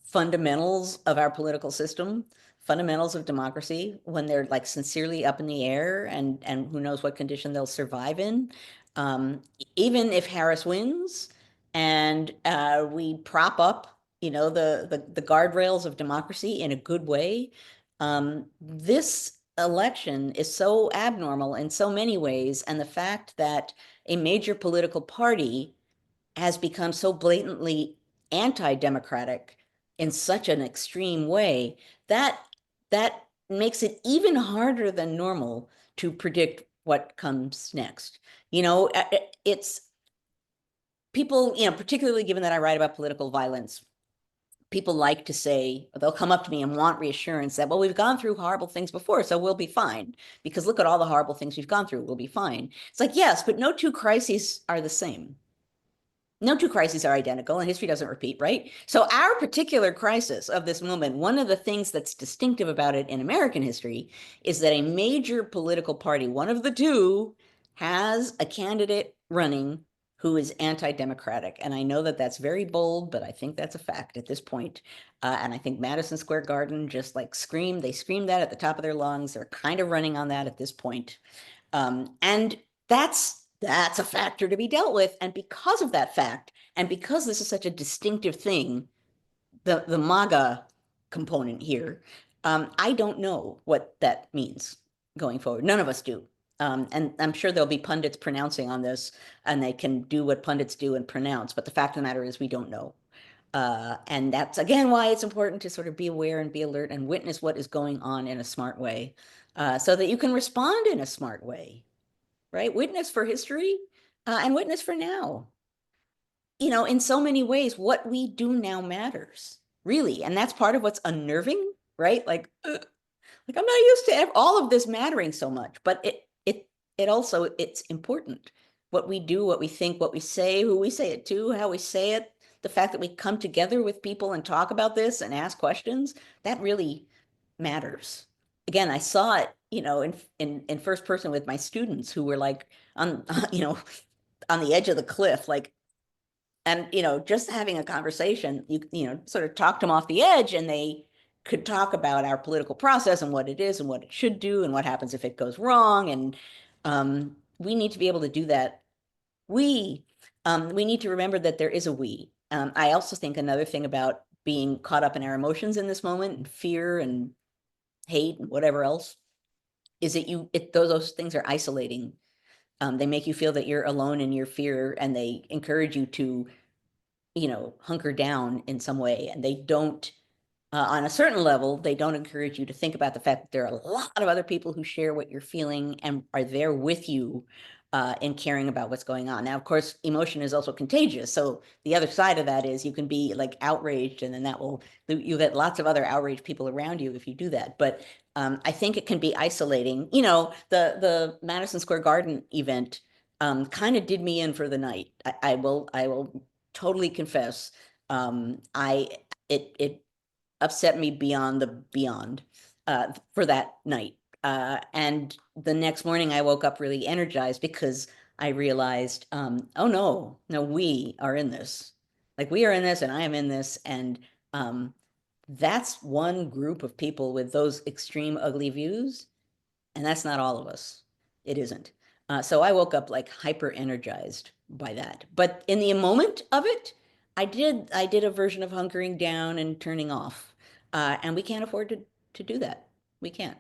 fundamentals of our political system, fundamentals of democracy, when they're like sincerely up in the air, and who knows what condition they'll survive in. Even if Harris wins and we prop up, the guardrails of democracy in a good way, this election is so abnormal in so many ways, and the fact that a major political party has become so blatantly anti-democratic in such an extreme way that that makes it even harder than normal to predict what comes next. It's people, particularly given that I write about political violence, people like to say, they'll come up to me and want reassurance that, well, we've gone through horrible things before, so we'll be fine. Because look at all the horrible things we've gone through, we'll be fine. It's like, yes, but no two crises are the same. No two crises are identical, and history doesn't repeat, right? So our particular crisis of this moment, one of the things that's distinctive about it in American history is that a major political party, one of the two, has a candidate running who is anti-democratic. And I know that that's very bold, but I think that's a fact at this point. And I think Madison Square Garden just like they screamed that at the top of their lungs. They're kind of running on that at this point. And that's a factor to be dealt with. And because of that fact, and because this is such a distinctive thing, the MAGA component here, I don't know what that means going forward. None of us do. And I'm sure there'll be pundits pronouncing on this, and they can do what pundits do and pronounce. But the fact of the matter is, we don't know. And that's again why it's important to sort of be aware and be alert and witness what is going on in a smart way, so that you can respond in a smart way, right? Witness for history, and witness for now. In so many ways, what we do now matters, really. And that's part of what's unnerving, right? Like I'm not used to all of this mattering so much, but it's important. What we do, what we think, what we say, who we say it to, how we say it, the fact that we come together with people and talk about this and ask questions, that really matters. Again, I saw it, in first person with my students who were like on, on the edge of the cliff, like, and just having a conversation, sort of talked them off the edge, and they could talk about our political process and what it is and what it should do and what happens if it goes wrong. And we need to be able to do that. We need to remember that there is a we. I also think another thing about being caught up in our emotions in this moment, and fear and hate and whatever else, is that those things are isolating. They make you feel that you're alone in your fear, and they encourage you to hunker down in some way. And they don't, on a certain level, they don't encourage you to think about the fact that there are a lot of other people who share what you're feeling and are there with you in caring about what's going on. Now, of course, emotion is also contagious. So the other side of that is you can be like outraged, and then you get lots of other outraged people around you if you do that. But I think it can be isolating. The Madison Square Garden event kind of did me in for the night. I will totally confess. It upset me beyond the beyond for that night. And the next morning I woke up really energized because I realized, oh no, we are in this. Like, we are in this and I am in this. And that's one group of people with those extreme ugly views. And that's not all of us. It isn't. So I woke up like hyper energized by that. But in the moment of it, I did a version of hunkering down and turning off. And we can't afford to do that. We can't.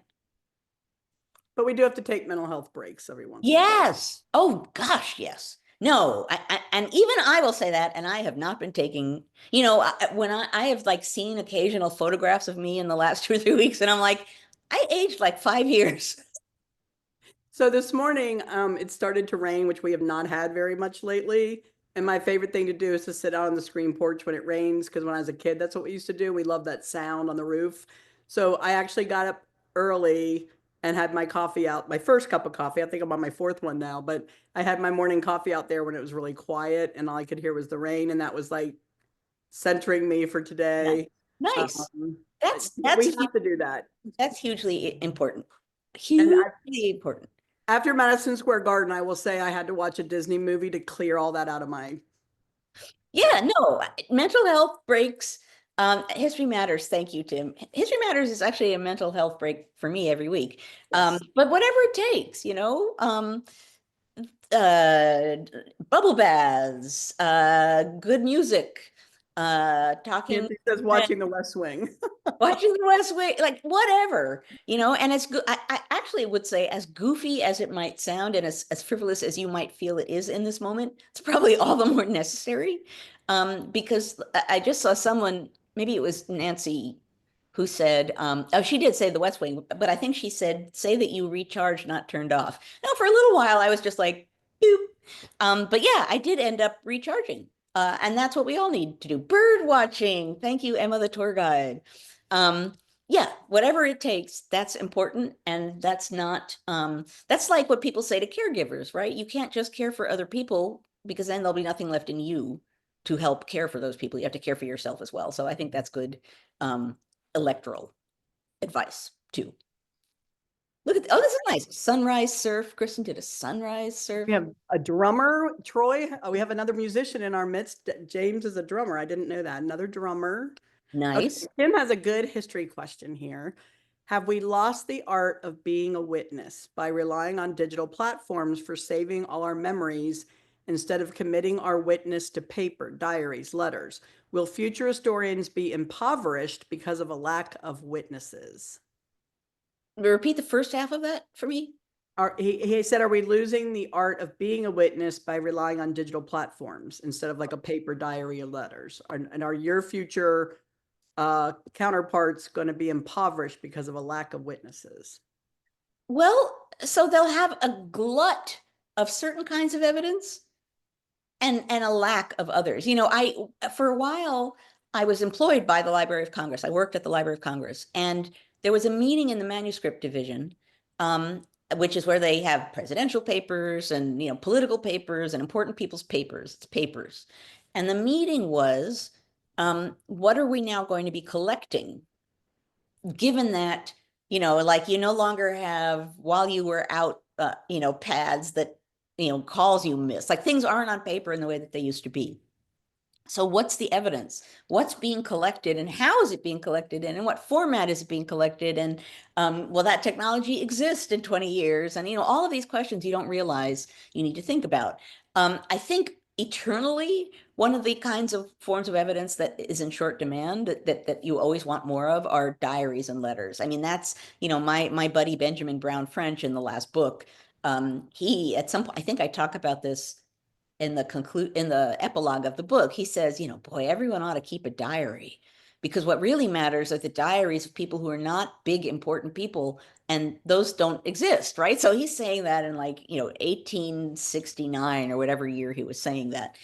But we do have to take mental health breaks every once in a while. Yes. Oh gosh, yes. No, and even I will say that, and I have not been taking, when I have like seen occasional photographs of me in the last 2 or 3 weeks, and I'm like, I aged like 5 years. So this morning, it started to rain, which we have not had very much lately. And my favorite thing to do is to sit out on the screen porch when it rains, because when I was a kid, that's what we used to do. We loved that sound on the roof. So I actually got up early and had my coffee out, my first cup of coffee. I think I'm on my fourth one now, but I had my morning coffee out there when it was really quiet and all I could hear was the rain. And that was like centering me for Nice. today. Nice. Um, That's we that's have to do that. that's hugely important. And Hugely important. after Madison Square Garden, I will say I had to watch a Disney movie to clear all that out of my. Yeah, no, mental health breaks. History Matters. Thank you, Tim. History Matters is actually a mental health break for me every week. Yes. But whatever it takes, uh, bubble baths, good music, talking. Nancy says watching The West Wing. Watching the West Wing, like whatever, and it's good. I actually would say, as goofy as it might sound and as frivolous as you might feel it is in this moment, it's probably all the more necessary. Because I just saw someone, maybe it was Nancy, who said, oh, she did say the West Wing, but I think she said, say that you recharged, not turned off. Now, for a little while, I was just like, boop. But yeah, I did end up recharging. And that's what we all need to do. Bird watching. Thank you, Emma, the tour guide. Um, yeah, whatever it takes, that's important. And that's like what people say to caregivers, right? You can't just care for other people, because then there'll be nothing left in you to help care for those people. You have to care for yourself as well. So I think that's good electoral advice too. Look at, oh, this is nice. Sunrise surf. Kristen did a sunrise surf. We have a drummer, Troy. We have another musician in our midst. James is a drummer. I didn't know that. Another drummer. Okay, Nice. Tim has a good history question here. Have we lost the art of being a witness by relying on digital platforms for saving all our memories instead of committing our witness to paper, diaries, letters? Will future historians be impoverished because of a lack of witnesses? Repeat the first half of that for me. He said, are we losing the art of being a witness by relying on digital platforms instead of like a paper diary or letters? And are your future counterparts going to be impoverished because of a lack of witnesses? Well, so they'll have a glut of certain kinds of evidence and a lack of others. I for a while I was employed by the Library of Congress. I worked at the Library of Congress, and there was a meeting in the manuscript division which is where they have presidential papers and political papers and important people's papers. It's papers. And the meeting was, what are we now going to be collecting, given that like you no longer have while you were out pads that calls you miss, like things aren't on paper in the way that they used to be. So what's the evidence? What's being collected and how is it being collected and in what format is it being collected? And will that technology exist in 20 years? And all of these questions you don't realize you need to think about. I think eternally, one of the kinds of forms of evidence that is in short demand that you always want more of are diaries and letters. I mean, that's, my buddy Benjamin Brown French in the last book, he at some point, I think I talk about this in the epilogue of the book. He says, boy, everyone ought to keep a diary, because what really matters are the diaries of people who are not big important people, and those don't exist, right? So he's saying that in, like, 1869 or whatever year he was saying that.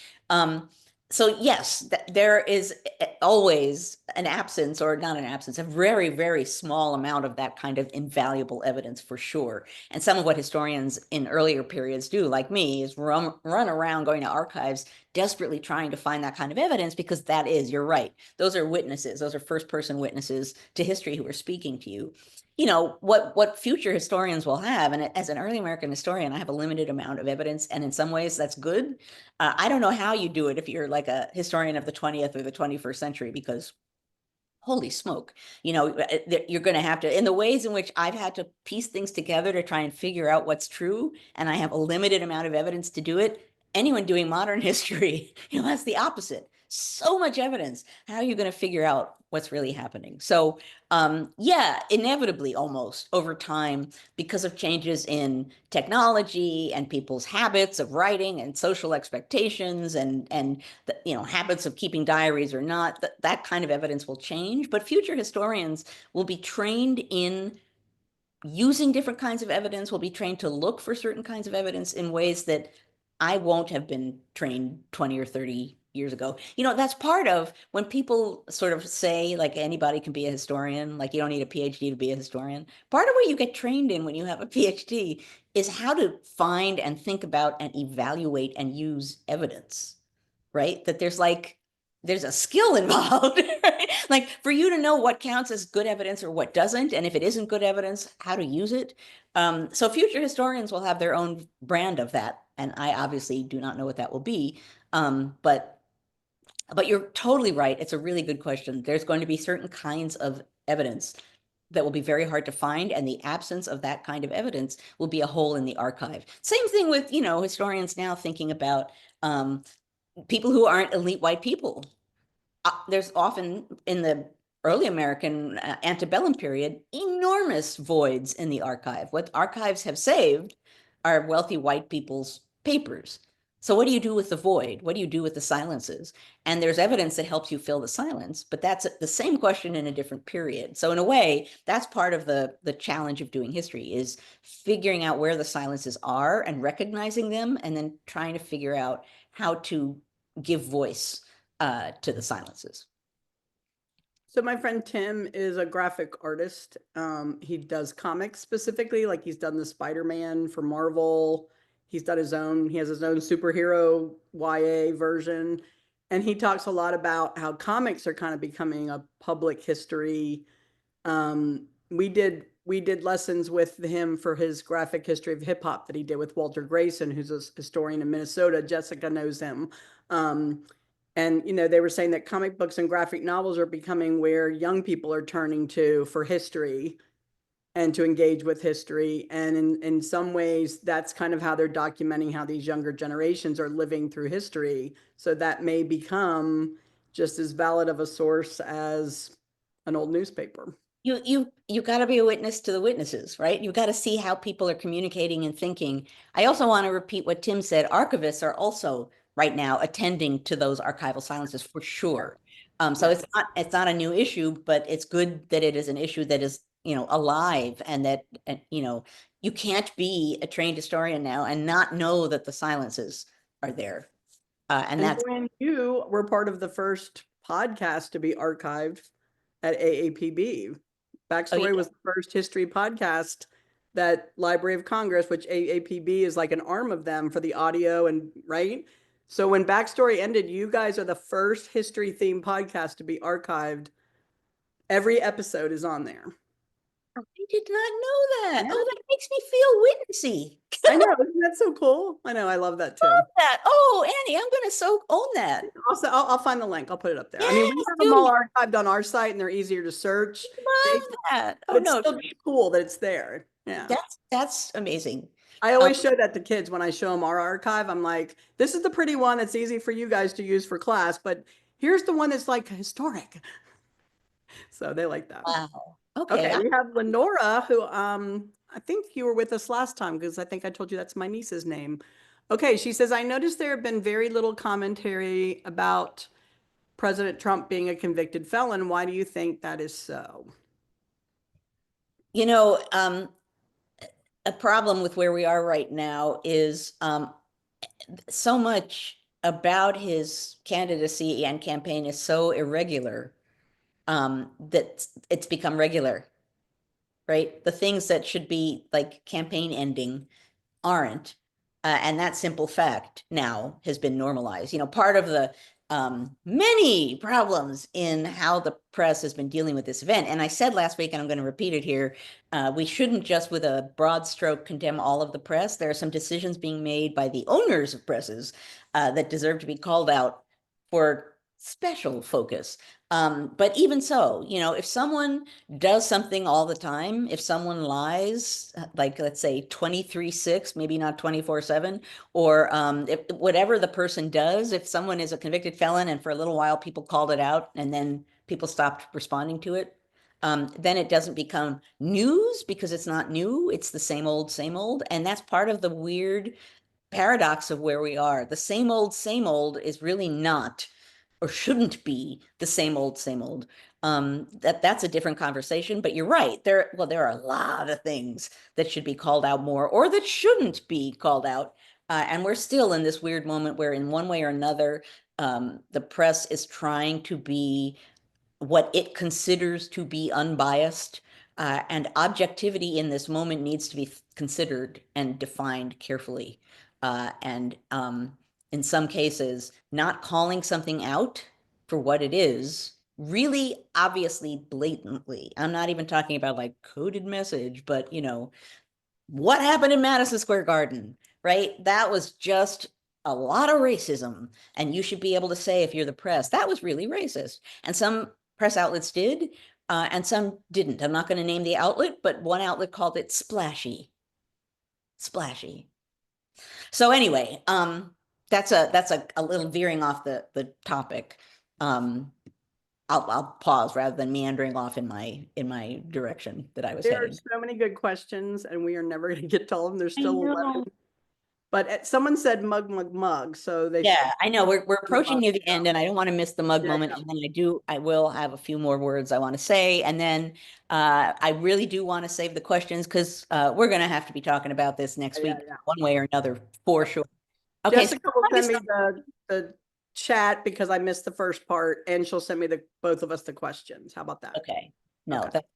So yes, there is always an absence, or not an absence, a very, very small amount of that kind of invaluable evidence for sure. And some of what historians in earlier periods do, like me, is run around going to archives desperately trying to find that kind of evidence, because that is, you're right, those are witnesses, those are first person witnesses to history who are speaking to you. What future historians will have, and as an early American historian, I have a limited amount of evidence, and in some ways that's good. I don't know how you do it if you're like a historian of the 20th or the 21st century, because holy smoke, you're going to have to, in the ways in which I've had to piece things together to try and figure out what's true, and I have a limited amount of evidence to do it. Anyone doing modern history, that's the opposite. So much evidence. How are you going to figure out what's really happening? So, yeah, inevitably, almost over time, because of changes in technology and people's habits of writing and social expectations and the, habits of keeping diaries or not, that kind of evidence will change. But future historians will be trained in using different kinds of evidence, will be trained to look for certain kinds of evidence in ways that I won't have been trained 20 or 30 years ago. That's part of when people sort of say, like, anybody can be a historian, like you don't need a PhD to be a historian. Part of what you get trained in when you have a PhD is how to find and think about and evaluate and use evidence, right? That there's a skill involved, right? Like, for you to know what counts as good evidence or what doesn't, and if it isn't good evidence, how to use it. So future historians will have their own brand of that, and I obviously do not know what that will be. But you're totally right. It's a really good question. There's going to be certain kinds of evidence that will be very hard to find, and the absence of that kind of evidence will be a hole in the archive. Same thing with, historians now thinking about people who aren't elite white people. There's often in the early American antebellum period enormous voids in the archive. What archives have saved are wealthy white people's papers. So what do you do with the void? What do you do with the silences? And there's evidence that helps you fill the silence, but that's the same question in a different period. So in a way, that's part of the challenge of doing history, is figuring out where the silences are and recognizing them, and then trying to figure out how to give voice to the silences. So my friend Tim is a graphic artist. He does comics specifically, like he's done the Spider-Man for Marvel. He has his own superhero YA version. And he talks a lot about how comics are kind of becoming a public history. We did lessons with him for his graphic history of hip hop that he did with Walter Grayson, who's a historian in Minnesota. Jessica knows him. And they were saying that comic books and graphic novels are becoming where young people are turning to for history and to engage with history. And in some ways, that's kind of how they're documenting how these younger generations are living through history. So that may become just as valid of a source as an old newspaper. You got to be a witness to the witnesses, right? You've got to see how people are communicating and thinking. I also want to repeat what Tim said. Archivists are also right now attending to those archival silences for sure. So Yes. it's not a new issue, but it's good that it is an issue that is, alive, and that, you can't be a trained historian now and not know that the silences are there. And And that's Joanne, you were part of the first podcast to be archived at AAPB. oh, Backstory was the first history podcast that Library of Congress, which AAPB is like an arm of them for the audio and right. So when Backstory ended, you guys are the first history themed podcast to be archived. Every episode is on there. I did not know that. Yeah, Oh, that makes me feel witnessy. I know. Isn't that so cool? I know. I love that too. Love that. Oh, Annie, I'm gonna so own that. Also, I'll find the link. I'll put it up there. I mean, we Yes, have them all dude, archived on our site and they're easier to search. They, love that. Oh but it's no, still cool that it's there. Yeah. that's amazing. I Um, always show that to kids when I show them our archive. I'm like, this is the pretty one that's easy for you guys to use for class, but here's the one that's like historic. So they like that. wow. Okay. Okay, we have Lenora, who I think you were with us last time because I think I told you that's my niece's name. Okay, she says, I noticed there have been very little commentary about President Trump being a convicted felon. Why do you think that is so? You know, a problem with where we are right now is so much about his candidacy and campaign is so irregular that it's become regular, right? The things that should be like campaign ending aren't. And that simple fact now has been normalized. You know, part of the many problems in how the press has been dealing with this event. And I said last week, and I'm going to repeat it here, we shouldn't just with a broad stroke condemn all of the press. There are some decisions being made by the owners of presses that deserve to be called out for special focus. But even so, you know, if someone does something all the time, if someone lies, like let's say 23/6, maybe not 24/7, or if whatever the person does, if someone is a convicted felon and for a little while people called it out and then people stopped responding to it, then it doesn't become news because it's not new. It's the same old, same old. And that's part of the weird paradox of where we are. The same old is really not or shouldn't be the same old, same old. That's a different conversation, but you're right. There are a lot of things that should be called out more or that shouldn't be called out. And we're still in this weird moment where in one way or another, the press is trying to be what it considers to be unbiased. And objectivity in this moment needs to be considered and defined carefully. And in some cases, not calling something out for what it is, really obviously blatantly. I'm not even talking about like coded message, but you know, what happened in Madison Square Garden, right? That was just a lot of racism. And you should be able to say, if you're the press, that was really racist. And some press outlets did, and some didn't. I'm not going to name the outlet, but one outlet called it splashy. Splashy. So anyway, that's a little veering off the topic. I'll pause rather than meandering off in my direction that I was There are heading. so many good questions, and we are never going to get to all of them. There's I still 11. know. But someone said mug, mug, mug. So they should. Yeah, I know we're approaching near the Yeah, end, and I don't want to miss the mug yeah, moment. yeah. And then I will have a few more words I want to say, and then I really do want to save the questions because we're going to have to be talking about this next Yeah, week, yeah. one way or another, for sure. Okay, so Jessica will send me the chat because I missed the first part, and she'll send me the both of us the questions. How about that? okay, no, Okay. that's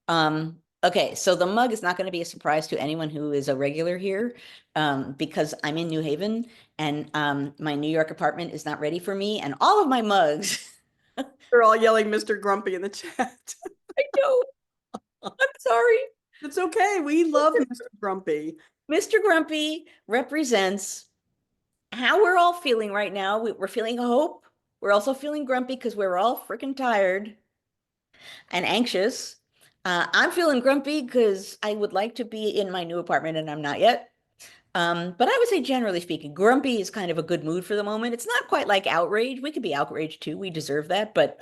good. Okay, so the mug is not going to be a surprise to anyone who is a regular here, because I'm in New Haven and my New York apartment is not ready for me, and all of my mugs. They're all yelling Mr. Grumpy in the chat. I know. I'm sorry. It's okay. We love Mr. Grumpy. Mr. Grumpy represents how we're all feeling right now. We're feeling hope. We're also feeling grumpy because we're all freaking tired and anxious. I'm feeling grumpy because I would like to be in my new apartment and I'm not yet. But I would say, generally speaking, grumpy is kind of a good mood for the moment. It's not quite like outrage. We could be outraged too. We deserve that. But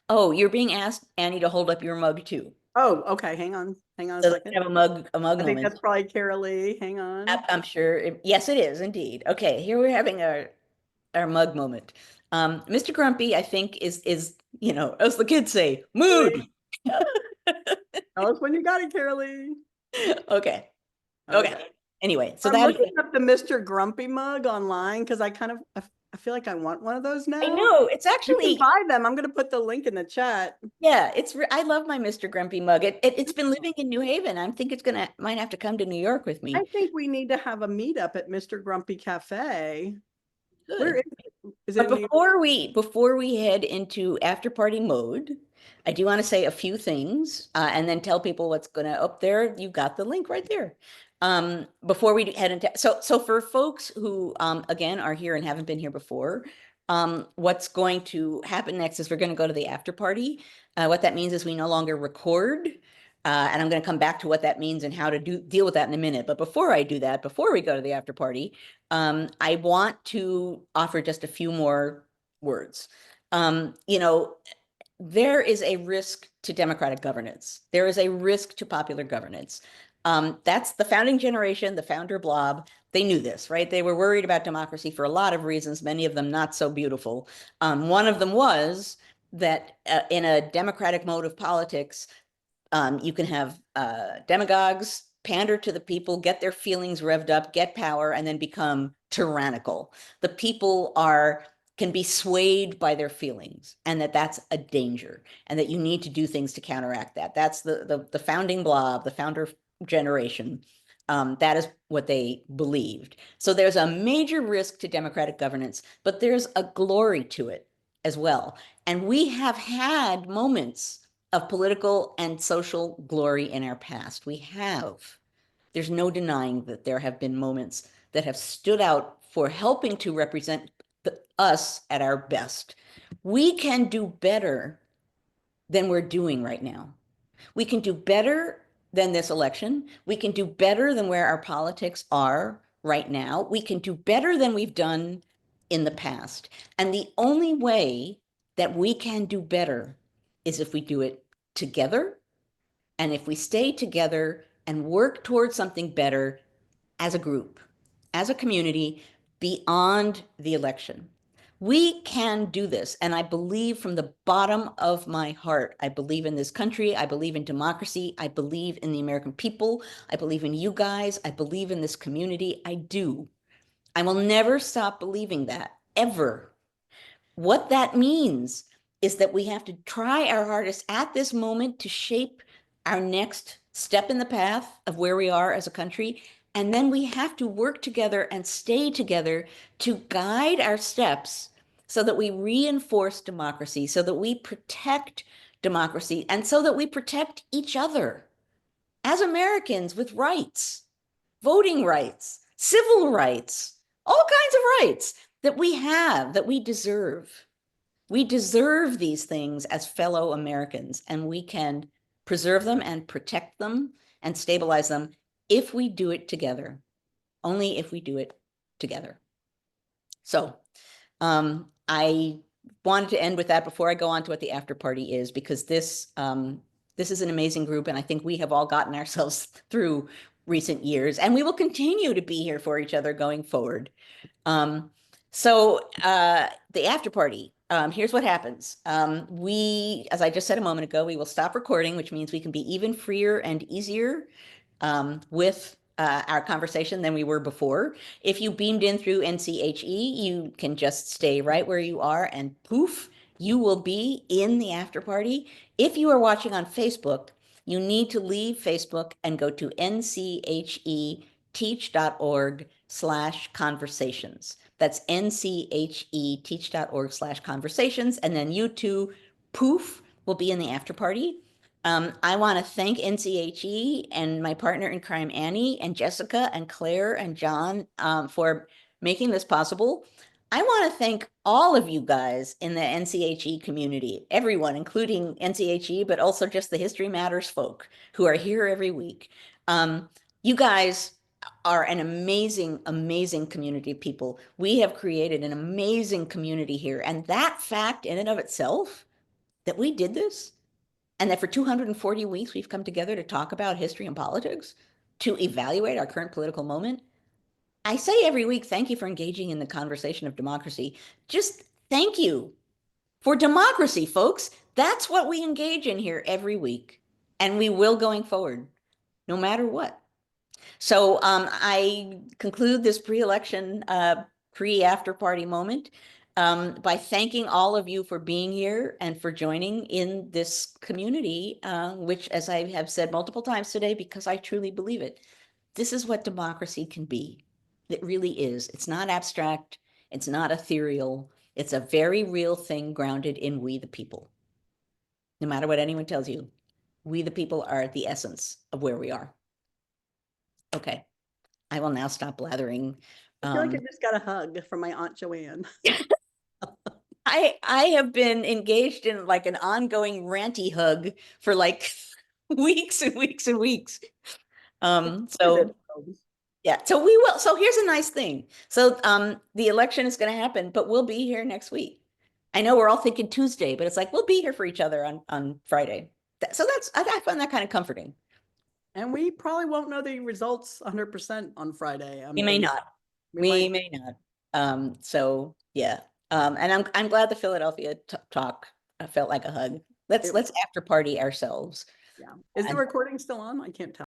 oh, you're being asked, Annie, to hold up your mug too. Oh, okay. Hang on. Hang on a So we second. have a mug I think that's moment. probably Kara Lee. Hang on. I'm sure. Yes, it is indeed. Okay, here we're having our mug moment. Mr. Grumpy, I think, is as the kids say, mood. Lee, tell us when you got it, Kara Lee. Okay. Okay. Okay. Anyway, so I'm that is looking up the Mr. Grumpy mug online because I kind of I feel like I want one of those I now. know it's You can actually, buy them. I'm going to put the link in the chat. yeah, I love my Mr. Grumpy mug. It's been living in New Haven. I think it's gonna might have to come to New York with I me. think we need to have a meetup at Mr. Grumpy Cafe. Where Good. is it? Is it But in New York? before we head into after party mode, I do want to say a few things and then tell people what's gonna up there. You got the link right there. Before we head into so for folks who again are here and haven't been here before, what's going to happen next is we're going to go to the after party. What that means is we no longer record. And I'm going to come back to what that means and how to deal with that in a minute. But before I do that, before we go to the after party, I want to offer just a few more words. You know, there is a risk to democratic governance. There is a risk to popular governance. That's the founding generation, the founder blob. They knew this, right? They were worried about democracy for a lot of reasons, many of them not so beautiful. One of them was that in a democratic mode of politics, you can have demagogues pander to the people, get their feelings revved up, get power, and then become tyrannical. The people can be swayed by their feelings, and that's a danger, and that you need to do things to counteract that. That's the founding blob, the founder generation. That is what they believed. So there's a major risk to democratic governance, but there's a glory to it as well. And we have had moments of political and social glory in our past. We have. There's no denying that there have been moments that have stood out for helping to represent us at our best. We can do better than we're doing right now. We can do better than this election. We can do better than where our politics are right now. We can do better than we've done in the past. And the only way that we can do better is if we do it together and if we stay together and work towards something better as a group, as a community, beyond the election. We can do this. And I believe from the bottom of my heart, I believe in this country. I believe in democracy. I believe in the American people. I believe in you guys. I believe in this community. I do. I will never stop believing that, ever. What that means is that we have to try our hardest at this moment to shape our next step in the path of where we are as a country. And then we have to work together and stay together to guide our steps so that we reinforce democracy, so that we protect democracy, and so that we protect each other as Americans with rights, voting rights, civil rights, all kinds of rights that we have, that we deserve. We deserve these things as fellow Americans, and we can preserve them and protect them and stabilize them if we do it together. Only if we do it together. So I wanted to end with that before I go on to what the after party is, because this is an amazing group, and I think we have all gotten ourselves through recent years, and we will continue to be here for each other going forward. Um, so the after party, here's what happens. As I just said a moment ago, we will stop recording, which means we can be even freer and easier with our conversation than we were before. If you beamed in through NCHE, you can just stay right where you are and poof, you will be in the after party. If you are watching on Facebook, you need to leave Facebook and go to ncheteach.org/conversations. That's ncheteach.org/conversations. And then you two, poof, will be in the after party. I want to thank NCHE and my partner in crime, Annie, and Jessica, and Claire, and John for making this possible. I want to thank all of you guys in the NCHE community, everyone, including NCHE, but also just the History Matters folk who are here every week. You guys are an amazing, amazing community of people. We have created an amazing community here. And that fact in and of itself, that we did this, and that for 240 weeks we've come together to talk about history and politics, to evaluate our current political moment. I say every week, thank you for engaging in the conversation of democracy. Just thank you for democracy, folks. That's what we engage in here every week. And we will going forward, no matter what. So I conclude this pre-election pre-after party moment by thanking all of you for being here and for joining in this community, which, as I have said multiple times today, because I truly believe it, this is what democracy can be. It really is. It's not abstract. It's not ethereal. It's a very real thing grounded in we the people. No matter what anyone tells you, we the people are the essence of where we are. Okay, I will now stop blathering. I feel like I just got a hug from my Aunt Joanne. I have been engaged in like an ongoing ranty hug for like weeks and weeks and weeks. So yeah, so we will. So here's a nice thing. So the election is going to happen, but we'll be here next week. I know we're all thinking Tuesday, but it's like we'll be here for each other on Friday. So that's I find that kind of comforting. And we probably won't know the results 100% on Friday. We may not. We We might. may not. So yeah. And I'm glad the Philadelphia talk felt like a hug. Let's after party ourselves. Yeah. Is the And recording still on? I can't tell.